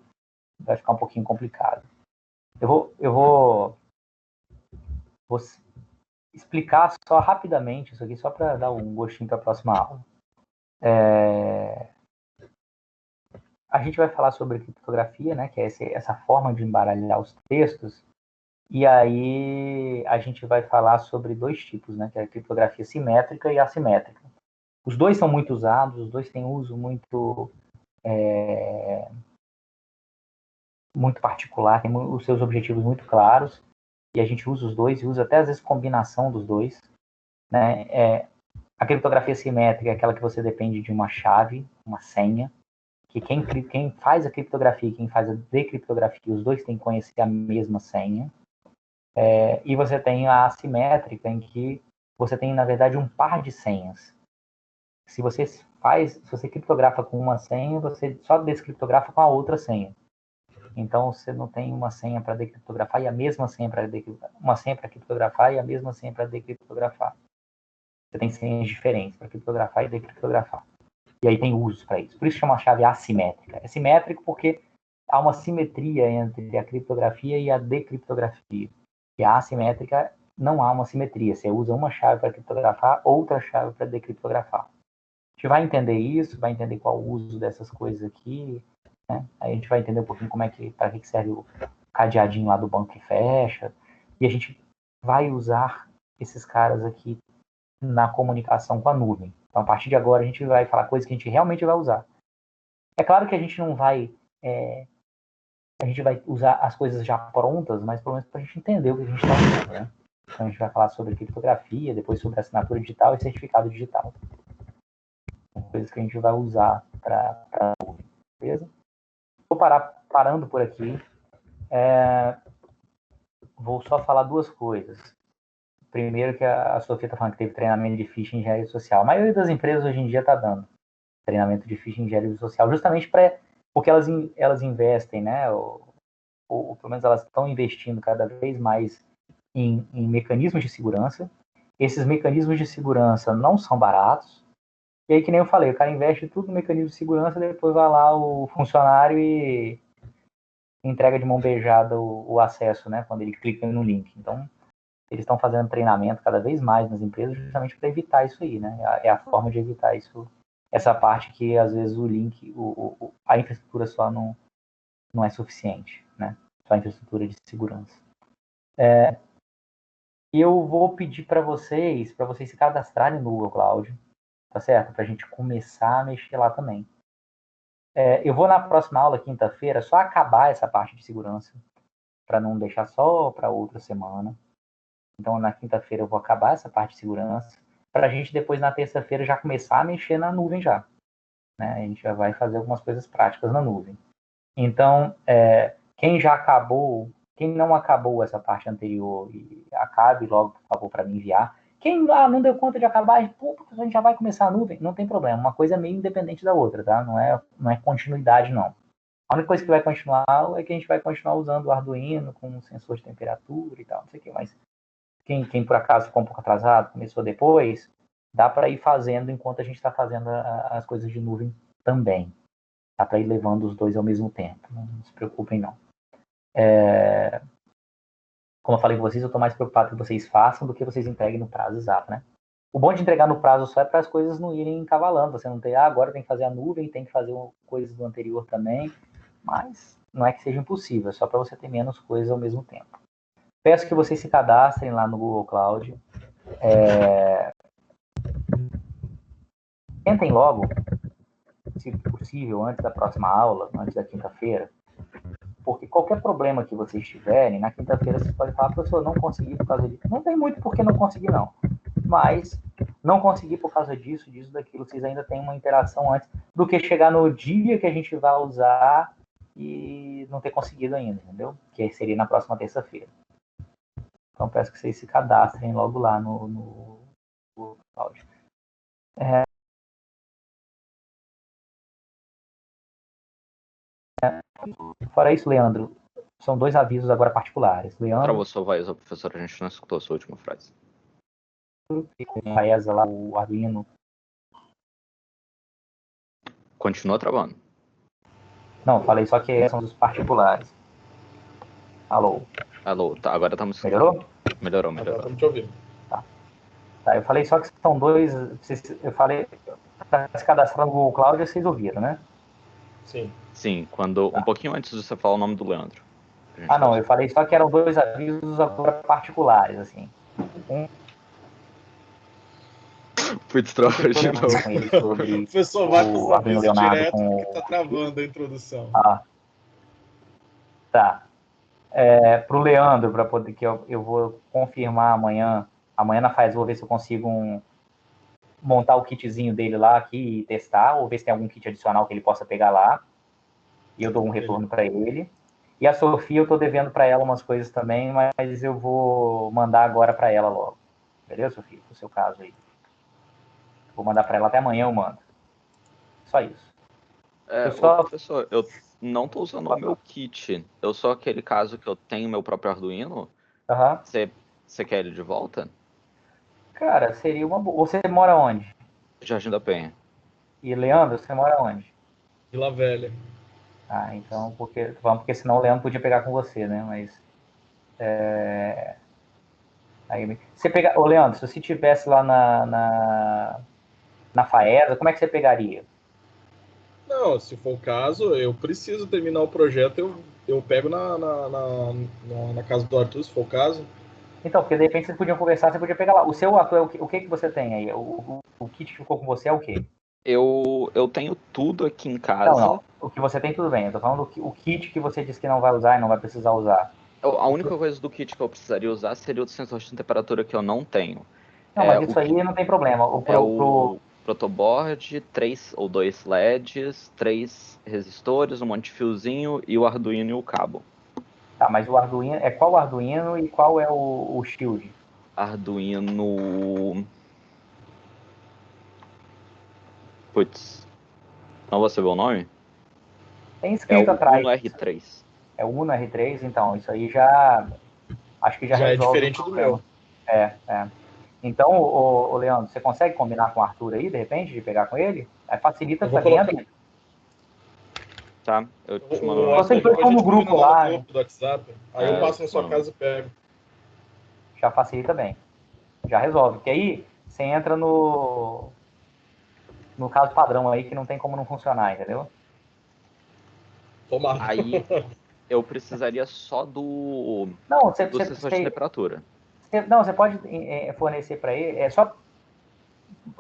vai ficar um pouquinho complicado. Eu vou explicar só rapidamente isso aqui, só para dar um gostinho para a próxima aula. A gente vai falar sobre criptografia, né, que é essa forma de embaralhar os textos, e aí a gente vai falar sobre dois tipos, né, que é a criptografia simétrica e assimétrica. Os dois são muito usados, os dois têm uso muito particular, tem os seus objetivos muito claros, e a gente usa os dois, e usa até às vezes combinação dos dois, né? A criptografia simétrica é aquela que você depende de uma chave, uma senha, que quem faz a criptografia e quem faz a decriptografia, os dois têm que conhecer a mesma senha. E você tem a assimétrica, em que você tem, na verdade, um par de senhas. Se você criptografa com uma senha, você só descriptografa com a outra senha. Então, você não tem uma senha para decriptografar e a mesma senha para decriptografar, uma senha para criptografar e a mesma senha para decriptografar. Você tem senhas diferentes para criptografar e decriptografar. E aí tem usos para isso. Por isso chama a chave assimétrica. É simétrico porque há uma simetria entre a criptografia e a decriptografia. E a assimétrica não há uma simetria. Você usa uma chave para criptografar, outra chave para decriptografar. A gente vai entender isso, vai entender qual o uso dessas coisas aqui, né? Aí a gente vai entender um pouquinho para que serve o cadeadinho lá do banco que fecha. E a gente vai usar esses caras aqui na comunicação com a nuvem. Então, a partir de agora, a gente vai falar coisas que a gente realmente vai usar. É claro que a gente não vai... a gente vai usar as coisas já prontas, mas pelo menos para a gente entender o que a gente está usando, né? Então, a gente vai falar sobre criptografia, depois sobre assinatura digital e certificado digital. São coisas que a gente vai usar para a nuvem, beleza? Vou parando por aqui. Vou só falar duas coisas. Primeiro, que a Sofia está falando que teve treinamento de phishing em engenharia social. A maioria das empresas hoje em dia está dando treinamento de phishing em engenharia social, justamente porque elas investem, né? Ou pelo menos elas estão investindo cada vez mais em mecanismos de segurança. Esses mecanismos de segurança não são baratos. E aí, que nem eu falei, o cara investe tudo no mecanismo de segurança, depois vai lá o funcionário e entrega de mão beijada o acesso, né? Quando ele clica no link. Então, eles estão fazendo treinamento cada vez mais nas empresas justamente para evitar isso aí, né? É a forma de evitar isso, essa parte que às vezes o link, a infraestrutura só não é suficiente, né? Só a infraestrutura de segurança. E eu vou pedir para vocês se cadastrarem no Google Cloud, tá certo? Para a gente começar a mexer lá também. Eu vou na próxima aula, quinta-feira, só acabar essa parte de segurança, para não deixar só para outra semana. Então, na quinta-feira eu vou acabar essa parte de segurança, para a gente depois, na terça-feira, já começar a mexer na nuvem já. Né? A gente já vai fazer algumas coisas práticas na nuvem. Então, quem não acabou essa parte anterior, acabe logo, por favor, para me enviar. Quem não deu conta de acabar, a gente já vai começar a nuvem, não tem problema. Uma coisa é meio independente da outra, tá? Não é continuidade, não. A única coisa que vai continuar é que a gente vai continuar usando o Arduino com um sensor de temperatura e tal, não sei o que, mas quem por acaso ficou um pouco atrasado, começou depois, dá para ir fazendo enquanto a gente está fazendo as coisas de nuvem também. Dá para ir levando os dois ao mesmo tempo, não se preocupem não. Como eu falei com vocês, eu estou mais preocupado que vocês façam do que vocês entreguem no prazo exato, né? O bom de entregar no prazo só é para as coisas não irem encavalando, você não tem, agora tem que fazer a nuvem, tem que fazer coisas do anterior também, mas não é que seja impossível, é só para você ter menos coisas ao mesmo tempo. Peço que vocês se cadastrem lá no Google Cloud. Tentem logo, se possível, antes da próxima aula, antes da quinta-feira, porque qualquer problema que vocês tiverem, na quinta-feira vocês podem falar, professor, não consegui por causa disso. Não tem muito por que não conseguir, não. Mas não conseguir por causa disso, daquilo, vocês ainda têm uma interação antes do que chegar no dia que a gente vai usar e não ter conseguido ainda, entendeu? Que seria na próxima terça-feira. Então peço que vocês se cadastrem logo lá no Cloud. Fora isso, Leandro, são 2 avisos agora particulares. Leandro, Travou sua voz, professor, a gente não escutou a sua última frase. a ESA lá, o Arduino. Continua travando. Não, falei só que são dos particulares. Alô, Alô, tá, agora estamos melhorou? Melhorou. Agora estamos te ouvindo. Tá, eu falei só que são 2. Eu falei para se cadastrar no Google Cloud, vocês ouviram, né? Sim. Sim, quando um pouquinho antes de você falar o nome do Leandro. Ah, não, eu falei só que eram 2 avisos agora particulares, assim. Putz, travou de novo. Com ele sobre O professor vai o para Arduino os Leonardo direto com porque tá travando a introdução. Tá. Pro Leandro, para poder que eu vou confirmar amanhã na Faz, vou ver se eu consigo montar o kitzinho dele lá aqui e testar, ou ver se tem algum kit adicional que ele possa pegar lá. E eu dou um retorno para ele. E a Sofia, eu tô devendo para ela umas coisas também, mas eu vou mandar agora para ela logo. Beleza, Sofia? No seu caso aí. Vou mandar para ela até amanhã, eu mando. Só isso. Professor, eu não tô usando o meu kit. Eu sou aquele caso que eu tenho meu próprio Arduino. Aham. Você quer ele de volta? Cara, seria uma boa. Você mora onde? Jardim da Penha. E Leandro, você mora onde? Vila Velha. Ah, então, porque senão o Leandro podia pegar com você, né? Mas. Aí, você pega. Ô, Leandro, se você estivesse lá na Faesa, como é que você pegaria? Não, se for o caso, eu preciso terminar o projeto, eu pego na casa do Arthur, se for o caso. Então, porque de repente vocês podiam conversar, você podia pegar lá. O seu ator, o que você tem aí? O kit que ficou com você é o quê? Eu tenho tudo aqui em casa. Não. O que você tem, tudo bem. Eu tô falando o kit que você disse que não vai usar e não vai precisar usar. A única coisa do kit que eu precisaria usar seria o sensor de temperatura que eu não tenho. Não, mas isso aí não tem problema. O protoboard, 3 ou 2 LEDs, 3 resistores, um monte de fiozinho e o Arduino e o cabo. Tá, mas o Arduino, qual o Arduino e qual é o Shield? Arduino... Putz, não vou saber o nome? Tem escrito atrás. Uno R3. É o Uno R3, então, isso aí já... Acho que já resolve. Já é diferente do meu. Então, o Leandro, você consegue combinar com o Arthur aí, de repente, de pegar com ele? Aí facilita também a vida. Tá, eu te mando O uma Vocês Arthur, dois depois a estão no gente grupo combina lá, no grupo do WhatsApp. Aí eu passo na sua casa e pego. já facilita bem. Já resolve. Porque aí você entra no caso padrão aí, que não tem como não funcionar, entendeu? Tomara. Aí eu precisaria só do sensor de temperatura. Você pode fornecer para ele. É só.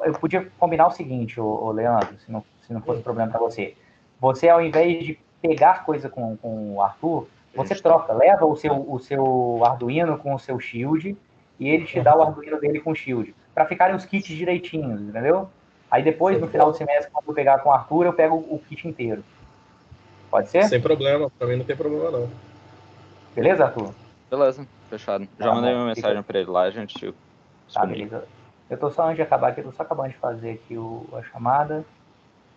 Eu podia combinar o seguinte, o Leandro, se não fosse problema para você. Você, ao invés de pegar coisa com o Arthur, você troca. Leva o seu Arduino com o seu Shield e ele te dá o Arduino dele com o Shield. Para ficarem os kits direitinhos, entendeu? Aí depois, no final do semestre, quando eu pegar com o Arthur, eu pego o kit inteiro. Pode ser? Sem problema. Para mim não tem problema, não. Beleza, Arthur? Beleza, fechado. Já mandei uma mensagem para ele lá, a gente... Tá, beleza. Eu tô só antes de acabar aqui, eu tô só acabando de fazer aqui a chamada,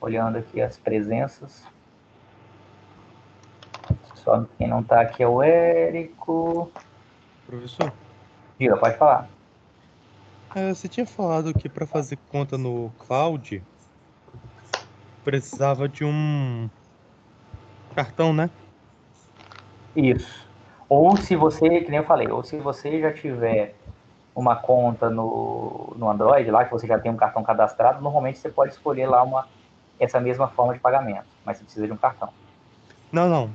olhando aqui as presenças. Só quem não tá aqui é o Érico. Professor? Diga, pode falar. Você tinha falado que para fazer conta no cloud precisava de um cartão, né? Isso. Ou se você, que nem eu falei, ou se você já tiver uma conta no Android, lá que você já tem um cartão cadastrado, normalmente você pode escolher lá essa mesma forma de pagamento, mas você precisa de um cartão. Não.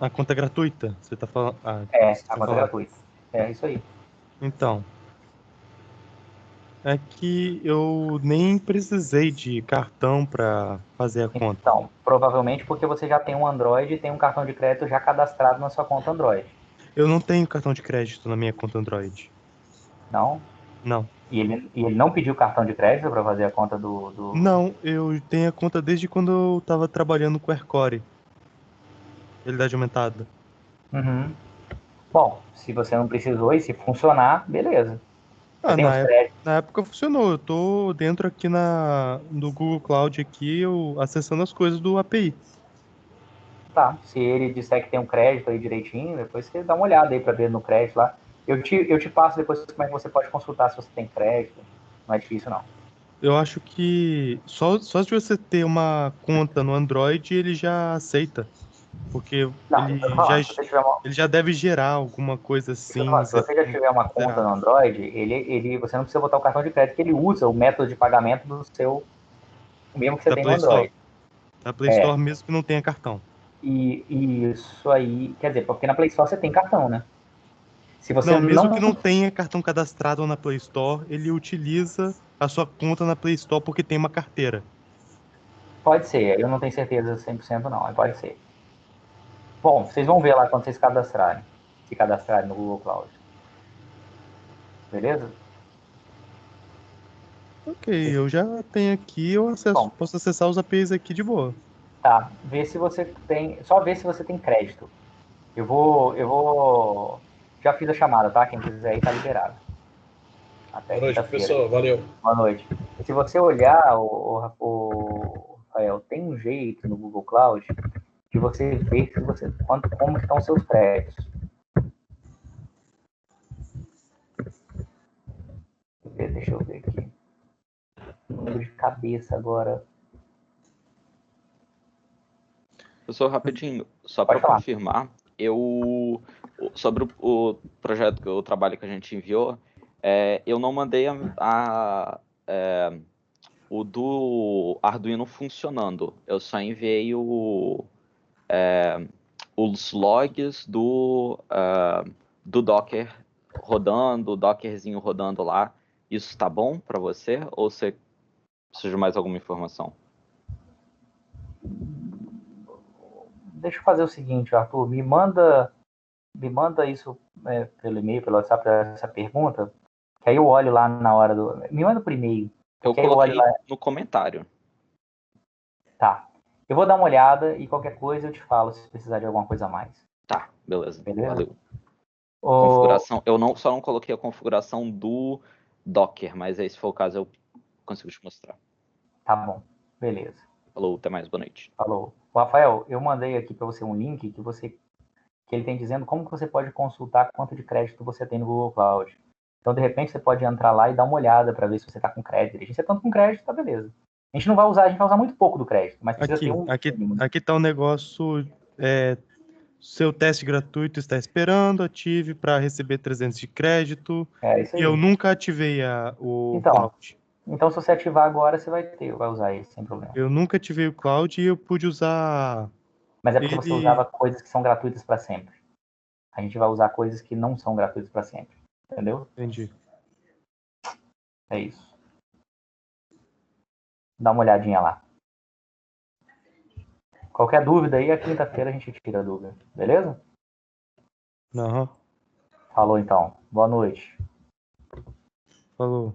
A conta é gratuita? Você tá falando... a conta é gratuita. É isso aí. Então, é que eu nem precisei de cartão para fazer a conta. Então, provavelmente porque você já tem um Android e tem um cartão de crédito já cadastrado na sua conta Android. Eu não tenho cartão de crédito na minha conta Android. Não? Não. E ele não pediu cartão de crédito para fazer a conta do... Não, eu tenho a conta desde quando eu tava trabalhando com o Aircore. realidade aumentada. Uhum. Bom, se você não precisou e se funcionar, beleza. Você tem os créditos. Na época funcionou. Eu tô dentro aqui no Google Cloud aqui, eu acessando as coisas do API. Tá, se ele disser que tem um crédito aí direitinho, depois você dá uma olhada aí para ver no crédito lá. Eu te passo depois como é que você pode consultar se você tem crédito. Não é difícil, não. Eu acho que só de você ter uma conta no Android, ele já aceita. Porque Não, eu tô falando, se você tiver uma, ele já deve gerar alguma coisa eu tô assim, falando, se você já tiver uma conta no Android, você não precisa botar o cartão de crédito, que ele usa o método de pagamento do seu, o mesmo que você da tem no Play Store. Android. Da Play Store mesmo que não tenha cartão. E isso aí, quer dizer, porque na Play Store você tem cartão, né? Se você Não, mesmo que não. não tenha cartão cadastrado na Play Store, ele utiliza a sua conta na Play Store porque tem uma carteira. Pode ser, eu não tenho certeza 100% não, mas pode ser. Bom, vocês vão ver lá quando vocês cadastrarem. Se cadastrarem no Google Cloud. Beleza? Ok, eu já tenho aqui, eu Bom, posso acessar os APIs aqui de boa. tá. Vê se você tem. Só vê se você tem crédito. Eu vou. Já fiz a chamada, tá? Quem quiser aí tá liberado. Até Boa noite, quinta-feira. professor. Valeu. Boa noite. Se você olhar, Rafael, tem um jeito no Google Cloud de você ver como estão seus créditos. Deixa eu ver aqui. Não lembro de cabeça agora. Professor, rapidinho, só Pode para falar. confirmar, sobre o projeto, o trabalho que a gente enviou, eu não mandei o do Arduino funcionando. Eu só enviei os logs do Docker rodando, o Dockerzinho rodando lá. Isso tá bom para você? Ou você precisa de mais alguma informação? Deixa eu fazer o seguinte, Arthur. Me manda isso pelo e-mail, pelo WhatsApp, essa pergunta, que aí eu olho lá na hora do... Me manda por e-mail. Eu coloquei no comentário. Tá. Eu vou dar uma olhada e qualquer coisa eu te falo se precisar de alguma coisa a mais. Tá, beleza. Valeu. O... Configuração, só não coloquei a configuração do Docker, mas aí se for o caso eu consigo te mostrar. Tá bom, beleza. Falou, até mais, boa noite. Falou. Rafael, eu mandei aqui para você um link que ele tem dizendo como que você pode consultar quanto de crédito você tem no Google Cloud. Então, de repente, você pode entrar lá e dar uma olhada para ver se você está com crédito. Se você está com crédito, tá beleza. A gente vai usar muito pouco do crédito, mas precisa ter um... Aqui tá um negócio, seu teste gratuito está esperando, ative para receber 300 de crédito. É isso aí. E eu nunca ativei o Cloud. Então, se você ativar agora, você vai usar ele sem problema. Eu nunca ativei o Cloud e eu pude usar... Mas é porque você usava coisas que são gratuitas para sempre. A gente vai usar coisas que não são gratuitas para sempre. Entendeu? Entendi. É isso. Dá uma olhadinha lá. Qualquer dúvida aí, a quinta-feira a gente tira a dúvida. Beleza? Aham. Falou então. Boa noite. Falou.